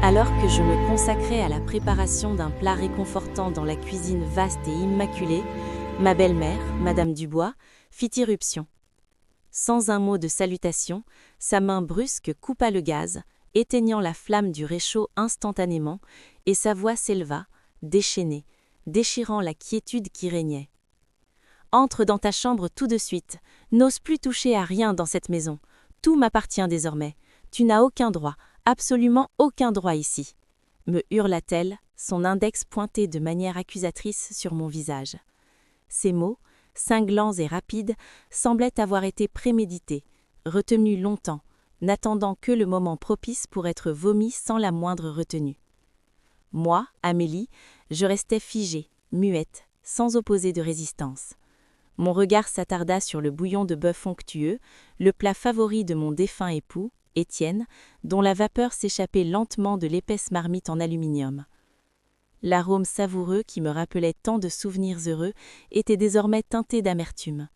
Alors que je me consacrais à la préparation d'un plat réconfortant dans la cuisine vaste et immaculée, ma belle-mère, Madame Dubois, fit irruption. Sans un mot de salutation, sa main brusque coupa le gaz, éteignant la flamme du réchaud instantanément, et sa voix s'éleva, déchaînée, déchirant la quiétude qui régnait. « Entre dans ta chambre tout de suite, n'ose plus toucher à rien dans cette maison, tout m'appartient désormais, tu n'as aucun droit, absolument aucun droit ici !» me hurla-t-elle, son index pointé de manière accusatrice sur mon visage. Ces mots, cinglants et rapides, semblaient avoir été prémédités, retenus longtemps, n'attendant que le moment propice pour être vomis sans la moindre retenue. Moi, Amélie, je restais figée, muette, sans opposer de résistance. Mon regard s'attarda sur le bouillon de bœuf onctueux, le plat favori de mon défunt époux, Étienne, dont la vapeur s'échappait lentement de l'épaisse marmite en aluminium. L'arôme savoureux qui me rappelait tant de souvenirs heureux était désormais teinté d'amertume.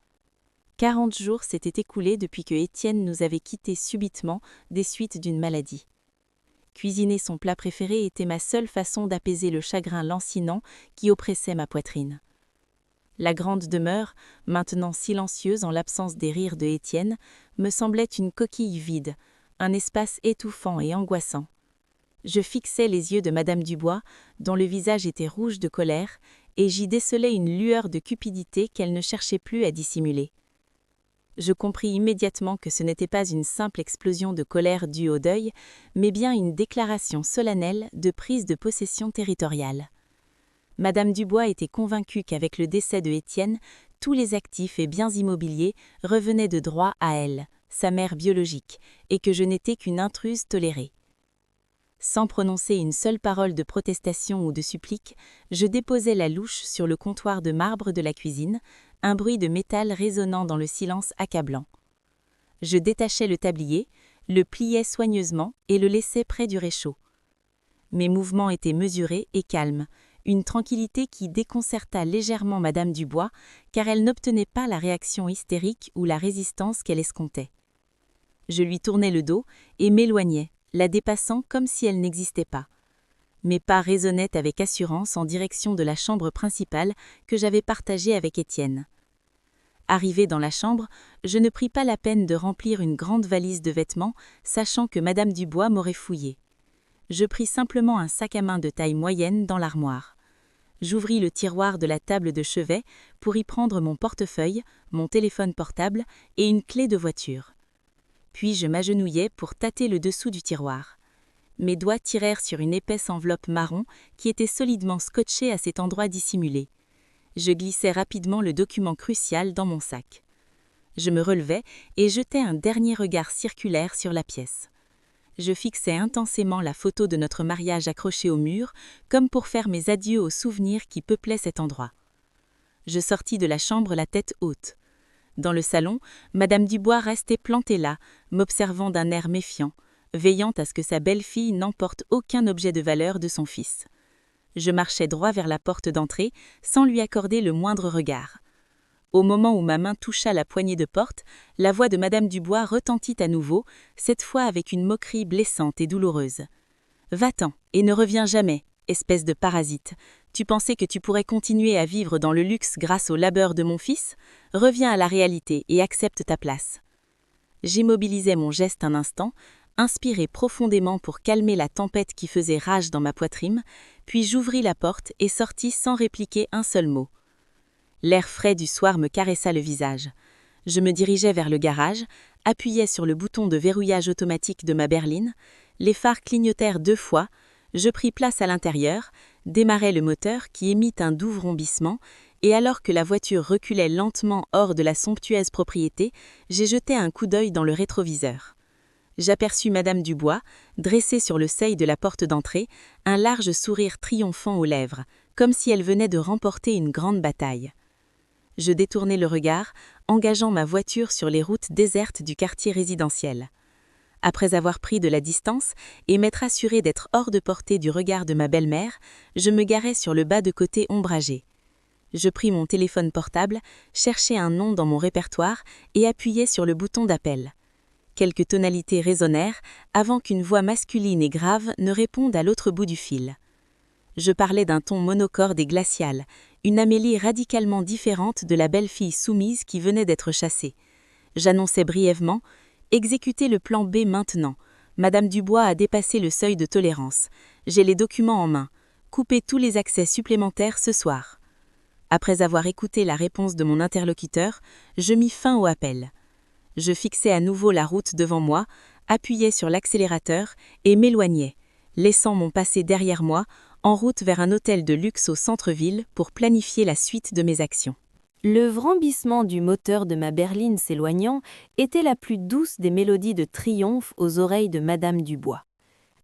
40 jours s'étaient écoulés depuis que Étienne nous avait quittés subitement des suites d'une maladie. Cuisiner son plat préféré était ma seule façon d'apaiser le chagrin lancinant qui oppressait ma poitrine. La grande demeure, maintenant silencieuse en l'absence des rires de Étienne, me semblait une coquille vide, un espace étouffant et angoissant. Je fixais les yeux de Madame Dubois, dont le visage était rouge de colère, et j'y décelais une lueur de cupidité qu'elle ne cherchait plus à dissimuler. Je compris immédiatement que ce n'était pas une simple explosion de colère due au deuil, mais bien une déclaration solennelle de prise de possession territoriale. Madame Dubois était convaincue qu'avec le décès de Étienne, tous les actifs et biens immobiliers revenaient de droit à elle, sa mère biologique, et que je n'étais qu'une intruse tolérée. Sans prononcer une seule parole de protestation ou de supplique, je déposai la louche sur le comptoir de marbre de la cuisine, un bruit de métal résonnant dans le silence accablant. Je détachai le tablier, le pliai soigneusement et le laissai près du réchaud. Mes mouvements étaient mesurés et calmes, une tranquillité qui déconcerta légèrement Madame Dubois, car elle n'obtenait pas la réaction hystérique ou la résistance qu'elle escomptait. Je lui tournai le dos et m'éloignai, la dépassant comme si elle n'existait pas. Mes pas résonnaient avec assurance en direction de la chambre principale que j'avais partagée avec Étienne. Arrivé dans la chambre, je ne pris pas la peine de remplir une grande valise de vêtements, sachant que Madame Dubois m'aurait fouillé. Je pris simplement un sac à main de taille moyenne dans l'armoire. J'ouvris le tiroir de la table de chevet pour y prendre mon portefeuille, mon téléphone portable et une clé de voiture. Puis je m'agenouillai pour tâter le dessous du tiroir. Mes doigts tirèrent sur une épaisse enveloppe marron qui était solidement scotchée à cet endroit dissimulé. Je glissai rapidement le document crucial dans mon sac. Je me relevai et jetai un dernier regard circulaire sur la pièce. Je fixai intensément la photo de notre mariage accrochée au mur, comme pour faire mes adieux aux souvenirs qui peuplaient cet endroit. Je sortis de la chambre la tête haute. Dans le salon, Madame Dubois restait plantée là, m'observant d'un air méfiant, veillant à ce que sa belle-fille n'emporte aucun objet de valeur de son fils. Je marchai droit vers la porte d'entrée, sans lui accorder le moindre regard. Au moment où ma main toucha la poignée de porte, la voix de Madame Dubois retentit à nouveau, cette fois avec une moquerie blessante et douloureuse. « Va-t'en, et ne reviens jamais, espèce de parasite. Tu pensais que tu pourrais continuer à vivre dans le luxe grâce au labeur de mon fils ? Reviens à la réalité et accepte ta place. » J'immobilisai mon geste un instant, inspirai profondément pour calmer la tempête qui faisait rage dans ma poitrine, puis j'ouvris la porte et sortis sans répliquer un seul mot. L'air frais du soir me caressa le visage. Je me dirigeai vers le garage, appuyai sur le bouton de verrouillage automatique de ma berline, les phares clignotèrent 2 fois, je pris place à l'intérieur, démarrai le moteur qui émit un doux vrombissement, et alors que la voiture reculait lentement hors de la somptueuse propriété, j'ai jeté un coup d'œil dans le rétroviseur. J'aperçus Madame Dubois, dressée sur le seuil de la porte d'entrée, un large sourire triomphant aux lèvres, comme si elle venait de remporter une grande bataille. Je détournai le regard, engageant ma voiture sur les routes désertes du quartier résidentiel. Après avoir pris de la distance et m'être assuré d'être hors de portée du regard de ma belle-mère, je me garai sur le bas de côté ombragé. Je pris mon téléphone portable, cherchai un nom dans mon répertoire et appuyai sur le bouton d'appel. Quelques tonalités résonnèrent avant qu'une voix masculine et grave ne réponde à l'autre bout du fil. Je parlais d'un ton monocorde et glacial, une Amélie radicalement différente de la belle fille soumise qui venait d'être chassée. J'annonçais brièvement « Exécutez le plan B maintenant. Madame Dubois a dépassé le seuil de tolérance. J'ai les documents en main. Coupez tous les accès supplémentaires ce soir. » Après avoir écouté la réponse de mon interlocuteur, je mis fin au appel. Je fixais à nouveau la route devant moi, appuyais sur l'accélérateur et m'éloignais, laissant mon passé derrière moi, en route vers un hôtel de luxe au centre-ville pour planifier la suite de mes actions. Le vrambissement du moteur de ma berline s'éloignant était la plus douce des mélodies de triomphe aux oreilles de Madame Dubois.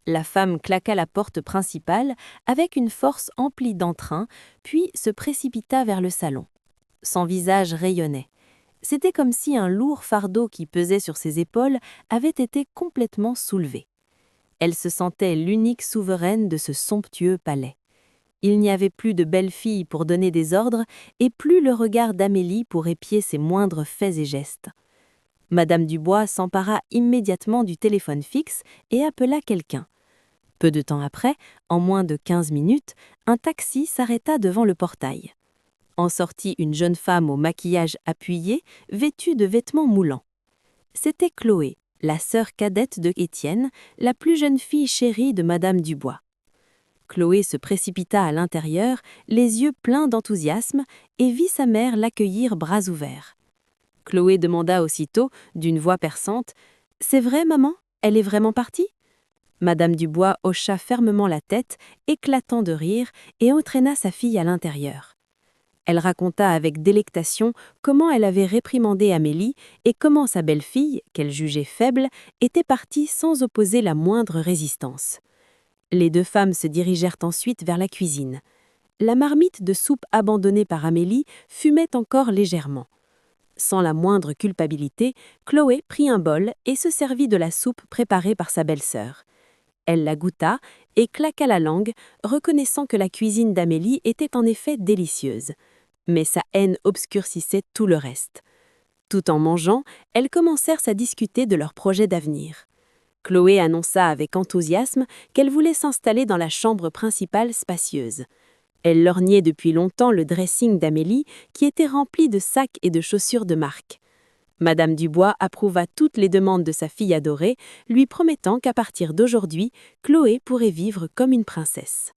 La femme claqua la porte principale avec une force emplie d'entrain, puis se précipita vers le salon. Son visage rayonnait. C'était comme si un lourd fardeau qui pesait sur ses épaules avait été complètement soulevé. Elle se sentait l'unique souveraine de ce somptueux palais. Il n'y avait plus de belle fille pour donner des ordres et plus le regard d'Amélie pour épier ses moindres faits et gestes. Madame Dubois s'empara immédiatement du téléphone fixe et appela quelqu'un. Peu de temps après, en moins de 15 minutes, un taxi s'arrêta devant le portail. En sortit une jeune femme au maquillage appuyé, vêtue de vêtements moulants. C'était Chloé, la sœur cadette de Étienne, la plus jeune fille chérie de Madame Dubois. Chloé se précipita à l'intérieur, les yeux pleins d'enthousiasme, et vit sa mère l'accueillir bras ouverts. Chloé demanda aussitôt, d'une voix perçante, « C'est vrai, maman? Elle est vraiment partie ?» Madame Dubois hocha fermement la tête, éclatant de rire, et entraîna sa fille à l'intérieur. Elle raconta avec délectation comment elle avait réprimandé Amélie et comment sa belle-fille, qu'elle jugeait faible, était partie sans opposer la moindre résistance. Les deux femmes se dirigèrent ensuite vers la cuisine. La marmite de soupe abandonnée par Amélie fumait encore légèrement. Sans la moindre culpabilité, Chloé prit un bol et se servit de la soupe préparée par sa belle-sœur. Elle la goûta et claqua la langue, reconnaissant que la cuisine d'Amélie était en effet délicieuse. Mais sa haine obscurcissait tout le reste. Tout en mangeant, elles commencèrent à discuter de leurs projets d'avenir. Chloé annonça avec enthousiasme qu'elle voulait s'installer dans la chambre principale spacieuse. Elle lorgnait depuis longtemps le dressing d'Amélie qui était rempli de sacs et de chaussures de marque. Madame Dubois approuva toutes les demandes de sa fille adorée, lui promettant qu'à partir d'aujourd'hui, Chloé pourrait vivre comme une princesse.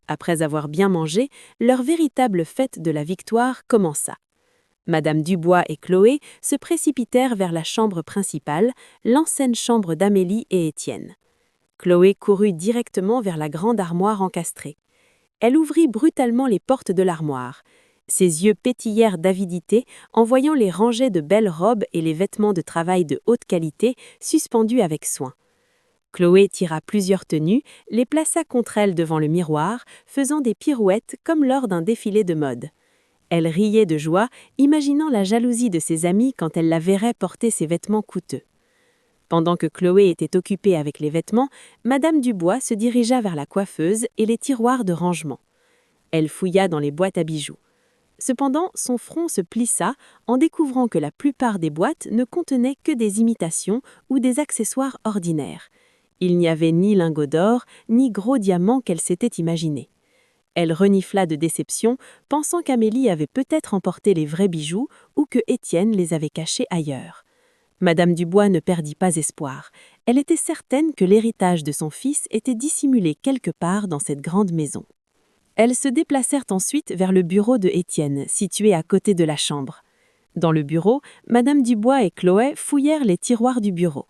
Après avoir bien mangé, leur véritable fête de la victoire commença. Madame Dubois et Chloé se précipitèrent vers la chambre principale, l'ancienne chambre d'Amélie et Étienne. Chloé courut directement vers la grande armoire encastrée. Elle ouvrit brutalement les portes de l'armoire. Ses yeux pétillèrent d'avidité en voyant les rangées de belles robes et les vêtements de travail de haute qualité suspendus avec soin. Chloé tira plusieurs tenues, les plaça contre elle devant le miroir, faisant des pirouettes comme lors d'un défilé de mode. Elle riait de joie, imaginant la jalousie de ses amis quand elle la verrait porter ses vêtements coûteux. Pendant que Chloé était occupée avec les vêtements, Madame Dubois se dirigea vers la coiffeuse et les tiroirs de rangement. Elle fouilla dans les boîtes à bijoux. Cependant, son front se plissa en découvrant que la plupart des boîtes ne contenaient que des imitations ou des accessoires ordinaires. Il n'y avait ni lingots d'or, ni gros diamants qu'elle s'était imaginés. Elle renifla de déception, pensant qu'Amélie avait peut-être emporté les vrais bijoux ou que Étienne les avait cachés ailleurs. Madame Dubois ne perdit pas espoir. Elle était certaine que l'héritage de son fils était dissimulé quelque part dans cette grande maison. Elles se déplacèrent ensuite vers le bureau de Étienne, situé à côté de la chambre. Dans le bureau, Madame Dubois et Chloé fouillèrent les tiroirs du bureau.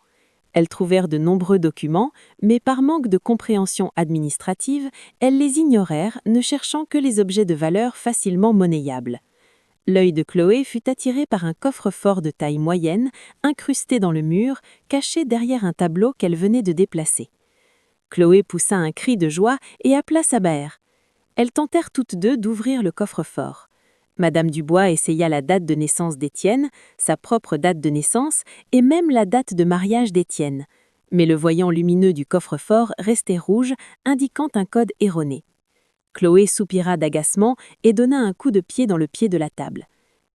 Elles trouvèrent de nombreux documents, mais par manque de compréhension administrative, elles les ignorèrent, ne cherchant que les objets de valeur facilement monnayables. L'œil de Chloé fut attiré par un coffre-fort de taille moyenne, incrusté dans le mur, caché derrière un tableau qu'elle venait de déplacer. Chloé poussa un cri de joie et appela sa mère. Elles tentèrent toutes deux d'ouvrir le coffre-fort. Madame Dubois essaya la date de naissance d'Étienne, sa propre date de naissance et même la date de mariage d'Étienne. Mais le voyant lumineux du coffre-fort restait rouge, indiquant un code erroné. Chloé soupira d'agacement et donna un coup de pied dans le pied de la table.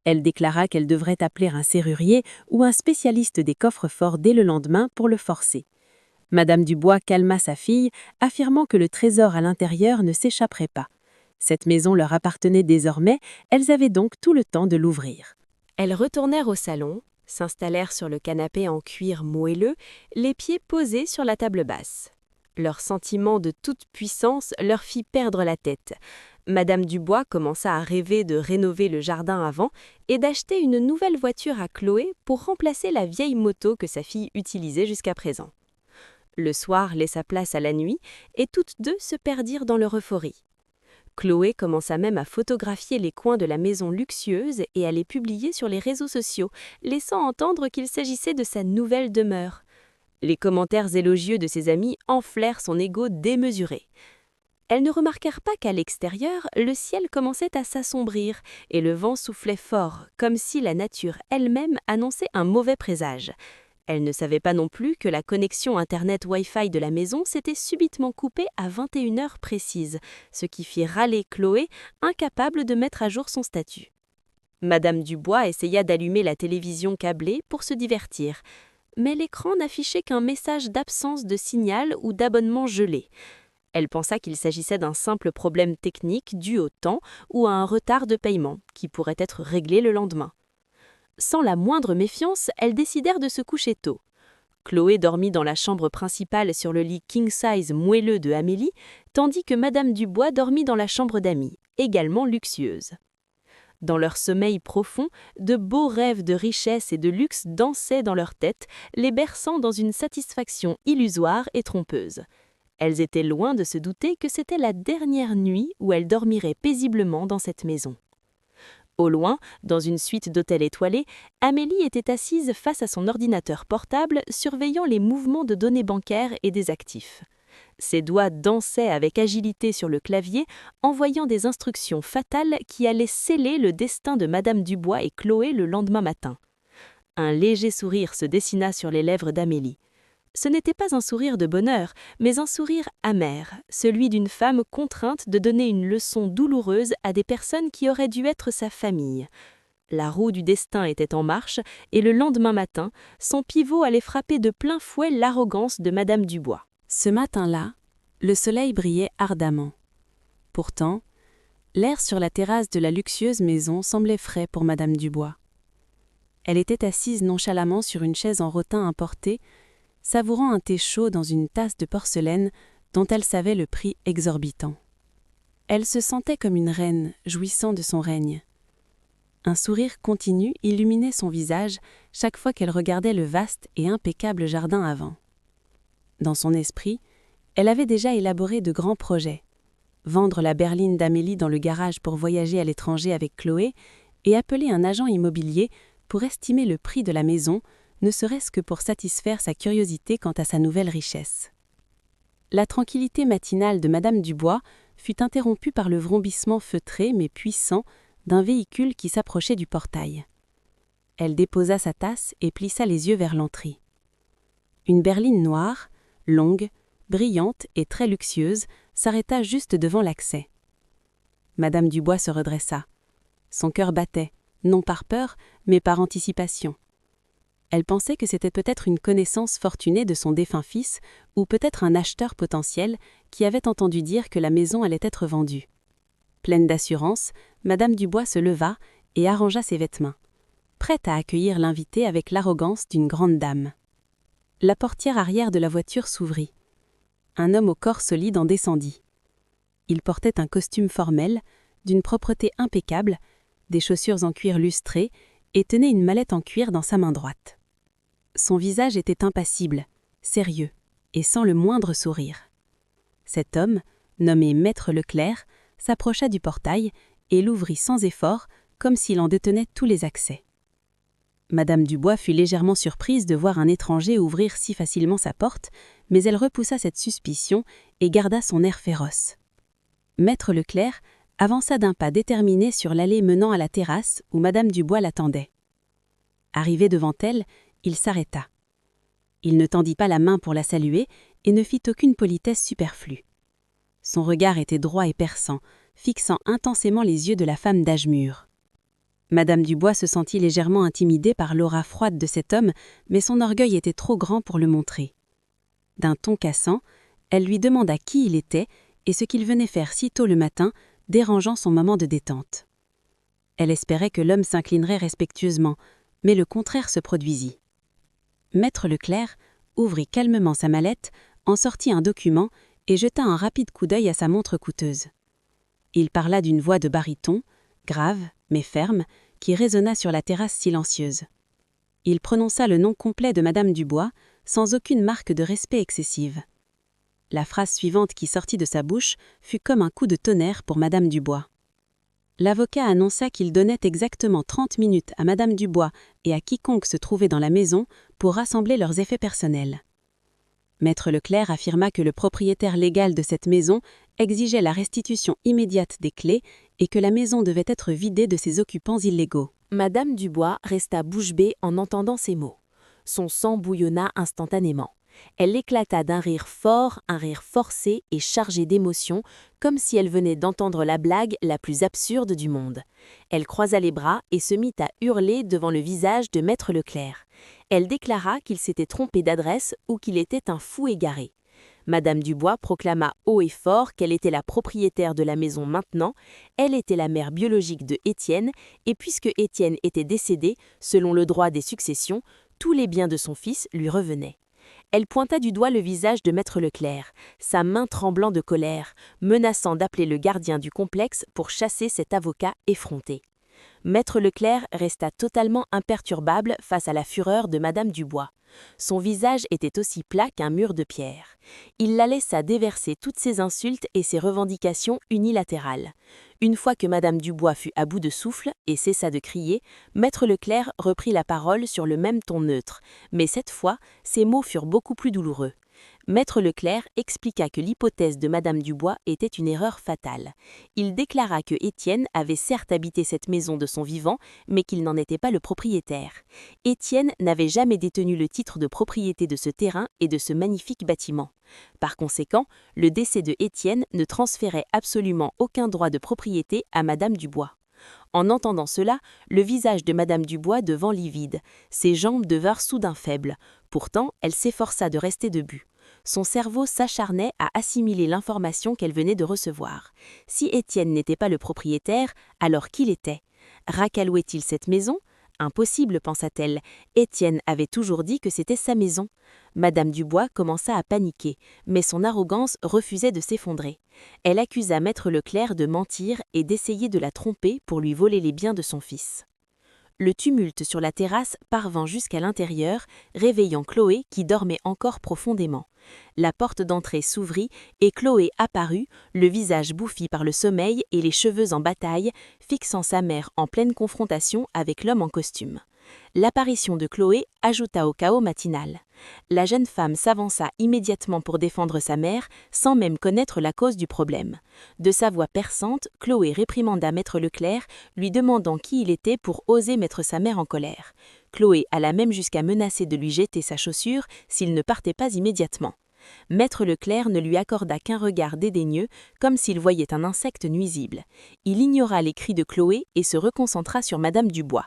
Elle déclara qu'elle devrait appeler un serrurier ou un spécialiste des coffres-forts dès le lendemain pour le forcer. Madame Dubois calma sa fille, affirmant que le trésor à l'intérieur ne s'échapperait pas. Cette maison leur appartenait désormais, elles avaient donc tout le temps de l'ouvrir. Elles retournèrent au salon, s'installèrent sur le canapé en cuir moelleux, les pieds posés sur la table basse. Leur sentiment de toute puissance leur fit perdre la tête. Madame Dubois commença à rêver de rénover le jardin avant et d'acheter une nouvelle voiture à Chloé pour remplacer la vieille moto que sa fille utilisait jusqu'à présent. Le soir laissa place à la nuit et toutes deux se perdirent dans leur euphorie. Chloé commença même à photographier les coins de la maison luxueuse et à les publier sur les réseaux sociaux, laissant entendre qu'il s'agissait de sa nouvelle demeure. Les commentaires élogieux de ses amis enflèrent son ego démesuré. Elles ne remarquèrent pas qu'à l'extérieur, le ciel commençait à s'assombrir et le vent soufflait fort, comme si la nature elle-même annonçait un mauvais présage. Elles ne savaient pas non plus que la connexion Internet Wi-Fi de la maison s'était subitement coupée à 21h précises, ce qui fit râler Chloé, incapable de mettre à jour son statut. Madame Dubois essaya d'allumer la télévision câblée pour se divertir, mais l'écran n'affichait qu'un message d'absence de signal ou d'abonnement gelé. Elle pensa qu'il s'agissait d'un simple problème technique dû au temps ou à un retard de paiement, qui pourrait être réglé le lendemain. Sans la moindre méfiance, elles décidèrent de se coucher tôt. Chloé dormit dans la chambre principale sur le lit king-size moelleux de Amélie, tandis que Madame Dubois dormit dans la chambre d'Amy, également luxueuse. Dans leur sommeil profond, de beaux rêves de richesse et de luxe dansaient dans leur tête, les berçant dans une satisfaction illusoire et trompeuse. Elles étaient loin de se douter que c'était la dernière nuit où elles dormiraient paisiblement dans cette maison. Au loin, dans une suite d'hôtels étoilés, Amélie était assise face à son ordinateur portable, surveillant les mouvements de données bancaires et des actifs. Ses doigts dansaient avec agilité sur le clavier, envoyant des instructions fatales qui allaient sceller le destin de Madame Dubois et Chloé le lendemain matin. Un léger sourire se dessina sur les lèvres d'Amélie. Ce n'était pas un sourire de bonheur, mais un sourire amer, celui d'une femme contrainte de donner une leçon douloureuse à des personnes qui auraient dû être sa famille. La roue du destin était en marche, et le lendemain matin, son pivot allait frapper de plein fouet l'arrogance de Madame Dubois. Ce matin-là, le soleil brillait ardemment. Pourtant, l'air sur la terrasse de la luxueuse maison semblait frais pour Madame Dubois. Elle était assise nonchalamment sur une chaise en rotin importé, savourant un thé chaud dans une tasse de porcelaine dont elle savait le prix exorbitant. Elle se sentait comme une reine jouissant de son règne. Un sourire continu illuminait son visage chaque fois qu'elle regardait le vaste et impeccable jardin avant. Dans son esprit, elle avait déjà élaboré de grands projets. Vendre la berline d'Amélie dans le garage pour voyager à l'étranger avec Chloé et appeler un agent immobilier pour estimer le prix de la maison, ne serait-ce que pour satisfaire sa curiosité quant à sa nouvelle richesse. La tranquillité matinale de Madame Dubois fut interrompue par le vrombissement feutré mais puissant d'un véhicule qui s'approchait du portail. Elle déposa sa tasse et plissa les yeux vers l'entrée. Une berline noire, longue, brillante et très luxueuse, s'arrêta juste devant l'accès. Madame Dubois se redressa. Son cœur battait, non par peur, mais par anticipation. Elle pensait que c'était peut-être une connaissance fortunée de son défunt fils ou peut-être un acheteur potentiel qui avait entendu dire que la maison allait être vendue. Pleine d'assurance, Madame Dubois se leva et arrangea ses vêtements, prête à accueillir l'invité avec l'arrogance d'une grande dame. La portière arrière de la voiture s'ouvrit. Un homme au corps solide en descendit. Il portait un costume formel, d'une propreté impeccable, des chaussures en cuir lustré et tenait une mallette en cuir dans sa main droite. Son visage était impassible, sérieux et sans le moindre sourire. Cet homme, nommé Maître Leclerc, s'approcha du portail et l'ouvrit sans effort, comme s'il en détenait tous les accès. Madame Dubois fut légèrement surprise de voir un étranger ouvrir si facilement sa porte, mais elle repoussa cette suspicion et garda son air féroce. Maître Leclerc avança d'un pas déterminé sur l'allée menant à la terrasse où Madame Dubois l'attendait. Arrivé devant elle, il s'arrêta. Il ne tendit pas la main pour la saluer et ne fit aucune politesse superflue. Son regard était droit et perçant, fixant intensément les yeux de la femme d'âge mûr. Madame Dubois se sentit légèrement intimidée par l'aura froide de cet homme, mais son orgueil était trop grand pour le montrer. D'un ton cassant, elle lui demanda qui il était et ce qu'il venait faire si tôt le matin, dérangeant son moment de détente. Elle espérait que l'homme s'inclinerait respectueusement, mais le contraire se produisit. Maître Leclerc ouvrit calmement sa mallette, en sortit un document et jeta un rapide coup d'œil à sa montre coûteuse. Il parla d'une voix de baryton, grave mais ferme, qui résonna sur la terrasse silencieuse. Il prononça le nom complet de Madame Dubois, sans aucune marque de respect excessive. La phrase suivante qui sortit de sa bouche fut comme un coup de tonnerre pour Madame Dubois. L'avocat annonça qu'il donnait exactement 30 minutes à Madame Dubois et à quiconque se trouvait dans la maison pour rassembler leurs effets personnels. Maître Leclerc affirma que le propriétaire légal de cette maison exigeait la restitution immédiate des clés et que la maison devait être vidée de ses occupants illégaux. Madame Dubois resta bouche bée en entendant ces mots. Son sang bouillonna instantanément. Elle éclata d'un rire fort, un rire forcé et chargé d'émotion, comme si elle venait d'entendre la blague la plus absurde du monde. Elle croisa les bras et se mit à hurler devant le visage de Maître Leclerc. Elle déclara qu'il s'était trompé d'adresse ou qu'il était un fou égaré. Madame Dubois proclama haut et fort qu'elle était la propriétaire de la maison maintenant, elle était la mère biologique de Étienne, et puisque Étienne était décédé, selon le droit des successions, tous les biens de son fils lui revenaient. Elle pointa du doigt le visage de Maître Leclerc, sa main tremblant de colère, menaçant d'appeler le gardien du complexe pour chasser cet avocat effronté. Maître Leclerc resta totalement imperturbable face à la fureur de Madame Dubois. Son visage était aussi plat qu'un mur de pierre. Il la laissa déverser toutes ses insultes et ses revendications unilatérales. Une fois que Madame Dubois fut à bout de souffle et cessa de crier, Maître Leclerc reprit la parole sur le même ton neutre, mais cette fois, ses mots furent beaucoup plus douloureux. Maître Leclerc expliqua que l'hypothèse de Madame Dubois était une erreur fatale. Il déclara que Étienne avait certes habité cette maison de son vivant, mais qu'il n'en était pas le propriétaire. Étienne n'avait jamais détenu le titre de propriété de ce terrain et de ce magnifique bâtiment. Par conséquent, le décès de Étienne ne transférait absolument aucun droit de propriété à Madame Dubois. En entendant cela, le visage de Madame Dubois devint livide, ses jambes devinrent soudain faibles. Pourtant, elle s'efforça de rester debout. Son cerveau s'acharnait à assimiler l'information qu'elle venait de recevoir. Si Étienne n'était pas le propriétaire, alors qui l'était? Racalouait-il cette maison? Impossible, pensa-t-elle. Étienne avait toujours dit que c'était sa maison. Madame Dubois commença à paniquer, mais son arrogance refusait de s'effondrer. Elle accusa Maître Leclerc de mentir et d'essayer de la tromper pour lui voler les biens de son fils. Le tumulte sur la terrasse parvint jusqu'à l'intérieur, réveillant Chloé qui dormait encore profondément. La porte d'entrée s'ouvrit et Chloé apparut, le visage bouffi par le sommeil et les cheveux en bataille, fixant sa mère en pleine confrontation avec l'homme en costume. L'apparition de Chloé ajouta au chaos matinal. La jeune femme s'avança immédiatement pour défendre sa mère, sans même connaître la cause du problème. De sa voix perçante, Chloé réprimanda Maître Leclerc, lui demandant qui il était pour oser mettre sa mère en colère. Chloé alla même jusqu'à menacer de lui jeter sa chaussure s'il ne partait pas immédiatement. Maître Leclerc ne lui accorda qu'un regard dédaigneux, comme s'il voyait un insecte nuisible. Il ignora les cris de Chloé et se reconcentra sur Madame Dubois.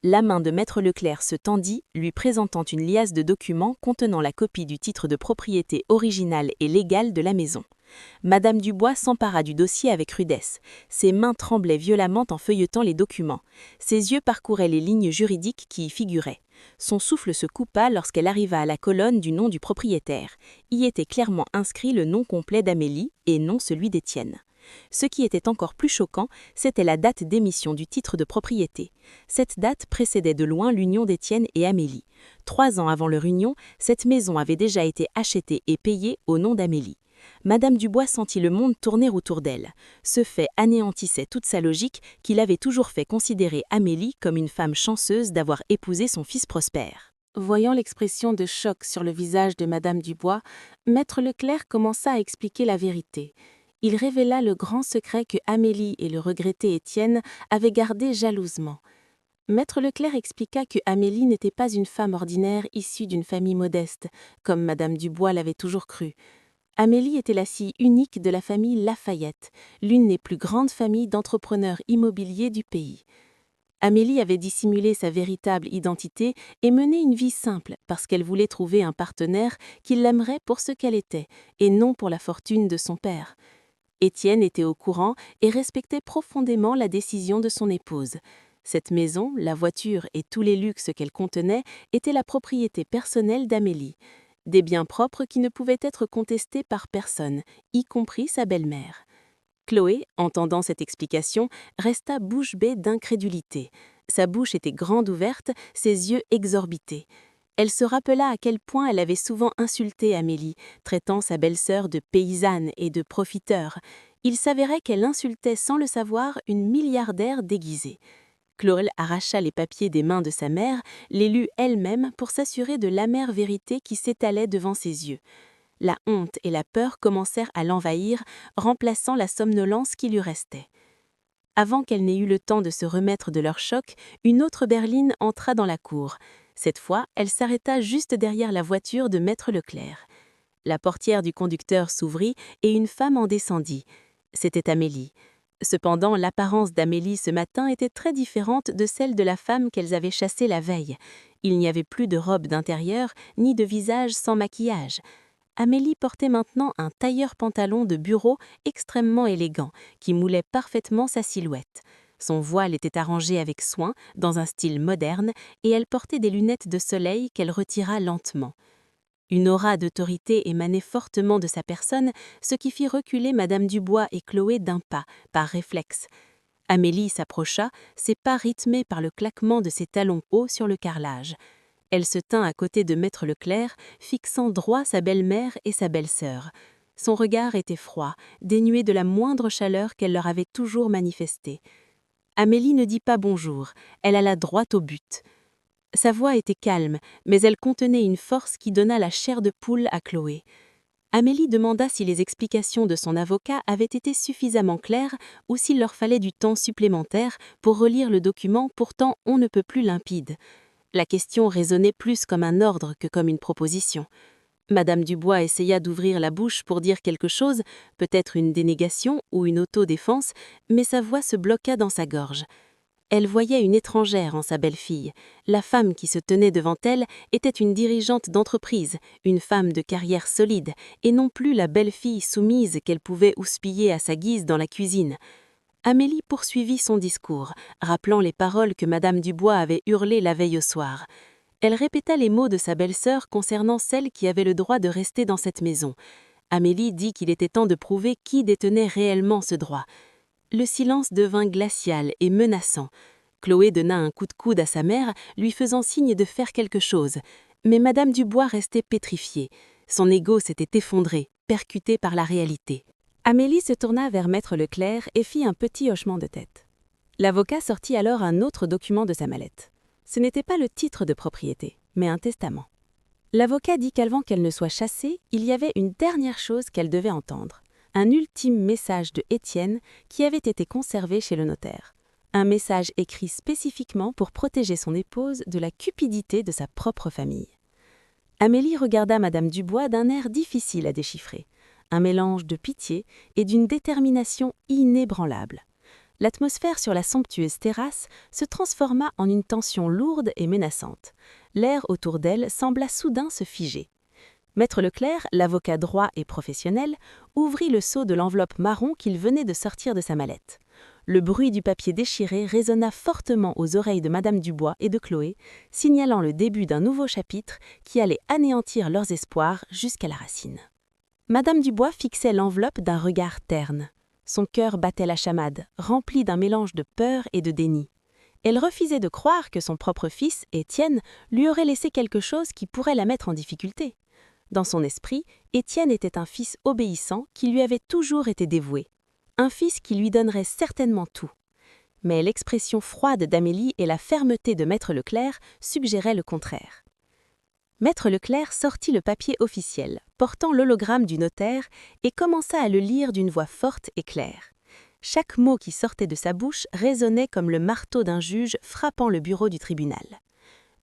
La main de Maître Leclerc se tendit, lui présentant une liasse de documents contenant la copie du titre de propriété original et légal de la maison. Madame Dubois s'empara du dossier avec rudesse. Ses mains tremblaient violemment en feuilletant les documents. Ses yeux parcouraient les lignes juridiques qui y figuraient. Son souffle se coupa lorsqu'elle arriva à la colonne du nom du propriétaire. Y était clairement inscrit le nom complet d'Amélie et non celui d'Étienne. Ce qui était encore plus choquant, c'était la date d'émission du titre de propriété. Cette date précédait de loin l'union d'Étienne et Amélie. 3 ans avant leur union, cette maison avait déjà été achetée et payée au nom d'Amélie. Madame Dubois sentit le monde tourner autour d'elle. Ce fait anéantissait toute sa logique qu'il avait toujours fait considérer Amélie comme une femme chanceuse d'avoir épousé son fils Prosper. Voyant l'expression de choc sur le visage de Madame Dubois, Maître Leclerc commença à expliquer la vérité. Il révéla le grand secret que Amélie et le regretté Étienne avaient gardé jalousement. Maître Leclerc expliqua que Amélie n'était pas une femme ordinaire issue d'une famille modeste, comme Madame Dubois l'avait toujours cru. Amélie était la fille unique de la famille Lafayette, l'une des plus grandes familles d'entrepreneurs immobiliers du pays. Amélie avait dissimulé sa véritable identité et mené une vie simple parce qu'elle voulait trouver un partenaire qui l'aimerait pour ce qu'elle était et non pour la fortune de son père. Étienne était au courant et respectait profondément la décision de son épouse. Cette maison, la voiture et tous les luxes qu'elle contenait étaient la propriété personnelle d'Amélie. Des biens propres qui ne pouvaient être contestés par personne, y compris sa belle-mère. Chloé, entendant cette explication, resta bouche bée d'incrédulité. Sa bouche était grande ouverte, ses yeux exorbités. Elle se rappela à quel point elle avait souvent insulté Amélie, traitant sa belle-sœur de paysanne et de profiteur. Il s'avérait qu'elle insultait sans le savoir une milliardaire déguisée. Chloé arracha les papiers des mains de sa mère, les lut elle-même pour s'assurer de l'amère vérité qui s'étalait devant ses yeux. La honte et la peur commencèrent à l'envahir, remplaçant la somnolence qui lui restait. Avant qu'elle n'ait eu le temps de se remettre de leur choc, une autre berline entra dans la cour. Cette fois, elle s'arrêta juste derrière la voiture de Maître Leclerc. La portière du conducteur s'ouvrit et une femme en descendit. C'était Amélie. Cependant, l'apparence d'Amélie ce matin était très différente de celle de la femme qu'elles avaient chassée la veille. Il n'y avait plus de robe d'intérieur, ni de visage sans maquillage. Amélie portait maintenant un tailleur-pantalon de bureau extrêmement élégant, qui moulait parfaitement sa silhouette. Son voile était arrangé avec soin, dans un style moderne, et elle portait des lunettes de soleil qu'elle retira lentement. Une aura d'autorité émanait fortement de sa personne, ce qui fit reculer Madame Dubois et Chloé d'un pas, par réflexe. Amélie s'approcha, ses pas rythmés par le claquement de ses talons hauts sur le carrelage. Elle se tint à côté de Maître Leclerc, fixant droit sa belle-mère et sa belle-sœur. Son regard était froid, dénué de la moindre chaleur qu'elle leur avait toujours manifestée. Amélie ne dit pas bonjour, elle alla droit au but. Sa voix était calme, mais elle contenait une force qui donna la chair de poule à Chloé. Amélie demanda si les explications de son avocat avaient été suffisamment claires ou s'il leur fallait du temps supplémentaire pour relire le document pourtant on ne peut plus limpide. La question résonnait plus comme un ordre que comme une proposition. Madame Dubois essaya d'ouvrir la bouche pour dire quelque chose, peut-être une dénégation ou une autodéfense, mais sa voix se bloqua dans sa gorge. Elle voyait une étrangère en sa belle-fille. La femme qui se tenait devant elle était une dirigeante d'entreprise, une femme de carrière solide, et non plus la belle-fille soumise qu'elle pouvait houspiller à sa guise dans la cuisine. Amélie poursuivit son discours, rappelant les paroles que Madame Dubois avait hurlées la veille au soir. Elle répéta les mots de sa belle-sœur concernant celle qui avait le droit de rester dans cette maison. Amélie dit qu'il était temps de prouver qui détenait réellement ce droit. Le silence devint glacial et menaçant. Chloé donna un coup de coude à sa mère, lui faisant signe de faire quelque chose. Mais Madame Dubois restait pétrifiée. Son ego s'était effondré, percuté par la réalité. Amélie se tourna vers Maître Leclerc et fit un petit hochement de tête. L'avocat sortit alors un autre document de sa mallette. Ce n'était pas le titre de propriété, mais un testament. L'avocat dit qu'avant qu'elle ne soit chassée, il y avait une dernière chose qu'elle devait entendre. Un ultime message de Étienne qui avait été conservé chez le notaire. Un message écrit spécifiquement pour protéger son épouse de la cupidité de sa propre famille. Amélie regarda Madame Dubois d'un air difficile à déchiffrer. Un mélange de pitié et d'une détermination inébranlable. L'atmosphère sur la somptueuse terrasse se transforma en une tension lourde et menaçante. L'air autour d'elle sembla soudain se figer. Maître Leclerc, l'avocat droit et professionnel, ouvrit le seau de l'enveloppe marron qu'il venait de sortir de sa mallette. Le bruit du papier déchiré résonna fortement aux oreilles de Madame Dubois et de Chloé, signalant le début d'un nouveau chapitre qui allait anéantir leurs espoirs jusqu'à la racine. Madame Dubois fixait l'enveloppe d'un regard terne. Son cœur battait la chamade, rempli d'un mélange de peur et de déni. Elle refusait de croire que son propre fils, Étienne, lui aurait laissé quelque chose qui pourrait la mettre en difficulté. Dans son esprit, Étienne était un fils obéissant qui lui avait toujours été dévoué. Un fils qui lui donnerait certainement tout. Mais l'expression froide d'Amélie et la fermeté de Maître Leclerc suggéraient le contraire. Maître Leclerc sortit le papier officiel, portant l'hologramme du notaire, et commença à le lire d'une voix forte et claire. Chaque mot qui sortait de sa bouche résonnait comme le marteau d'un juge frappant le bureau du tribunal.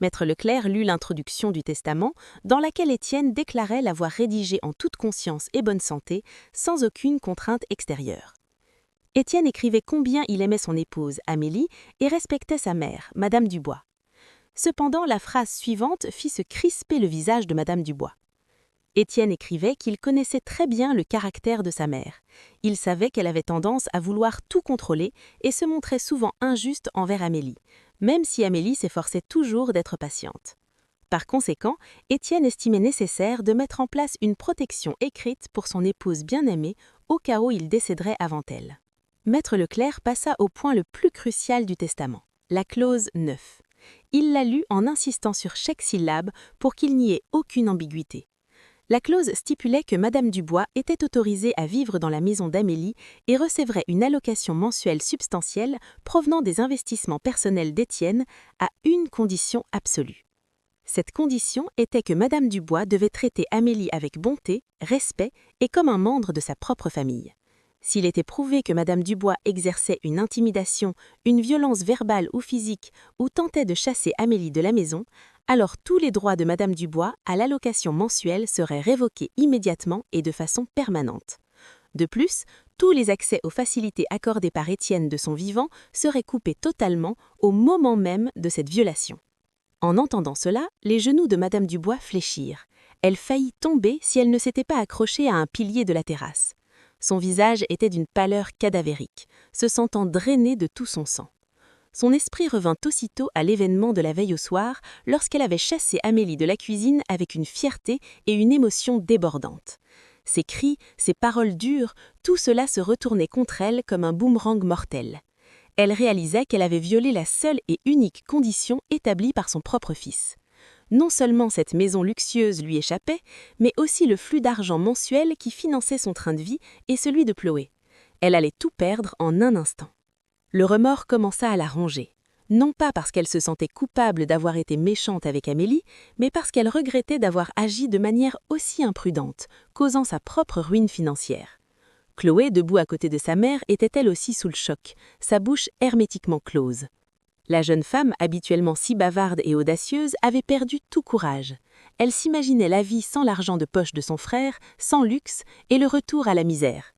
Maître Leclerc lut l'introduction du testament, dans laquelle Étienne déclarait l'avoir rédigé en toute conscience et bonne santé, sans aucune contrainte extérieure. Étienne écrivait combien il aimait son épouse, Amélie, et respectait sa mère, Madame Dubois. Cependant, la phrase suivante fit se crisper le visage de Madame Dubois. Étienne écrivait qu'il connaissait très bien le caractère de sa mère. Il savait qu'elle avait tendance à vouloir tout contrôler et se montrait souvent injuste envers Amélie, même si Amélie s'efforçait toujours d'être patiente. Par conséquent, Étienne estimait nécessaire de mettre en place une protection écrite pour son épouse bien-aimée au cas où il décéderait avant elle. Maître Leclerc passa au point le plus crucial du testament, la clause 9. Il la lut en insistant sur chaque syllabe pour qu'il n'y ait aucune ambiguïté. La clause stipulait que Madame Dubois était autorisée à vivre dans la maison d'Amélie et recevrait une allocation mensuelle substantielle provenant des investissements personnels d'Étienne à une condition absolue. Cette condition était que Madame Dubois devait traiter Amélie avec bonté, respect et comme un membre de sa propre famille. S'il était prouvé que Madame Dubois exerçait une intimidation, une violence verbale ou physique ou tentait de chasser Amélie de la maison, alors tous les droits de Madame Dubois à l'allocation mensuelle seraient révoqués immédiatement et de façon permanente. De plus, tous les accès aux facilités accordées par Étienne de son vivant seraient coupés totalement au moment même de cette violation. En entendant cela, les genoux de Madame Dubois fléchirent. Elle faillit tomber si elle ne s'était pas accrochée à un pilier de la terrasse. Son visage était d'une pâleur cadavérique, se sentant drainé de tout son sang. Son esprit revint aussitôt à l'événement de la veille au soir, lorsqu'elle avait chassé Amélie de la cuisine avec une fierté et une émotion débordantes. Ses cris, ses paroles dures, tout cela se retournait contre elle comme un boomerang mortel. Elle réalisait qu'elle avait violé la seule et unique condition établie par son propre fils. Non seulement cette maison luxueuse lui échappait, mais aussi le flux d'argent mensuel qui finançait son train de vie et celui de Chloé. Elle allait tout perdre en un instant. Le remords commença à la ronger, non pas parce qu'elle se sentait coupable d'avoir été méchante avec Amélie, mais parce qu'elle regrettait d'avoir agi de manière aussi imprudente, causant sa propre ruine financière. Chloé, debout à côté de sa mère, était elle aussi sous le choc, sa bouche hermétiquement close. La jeune femme, habituellement si bavarde et audacieuse, avait perdu tout courage. Elle s'imaginait la vie sans l'argent de poche de son frère, sans luxe, et le retour à la misère.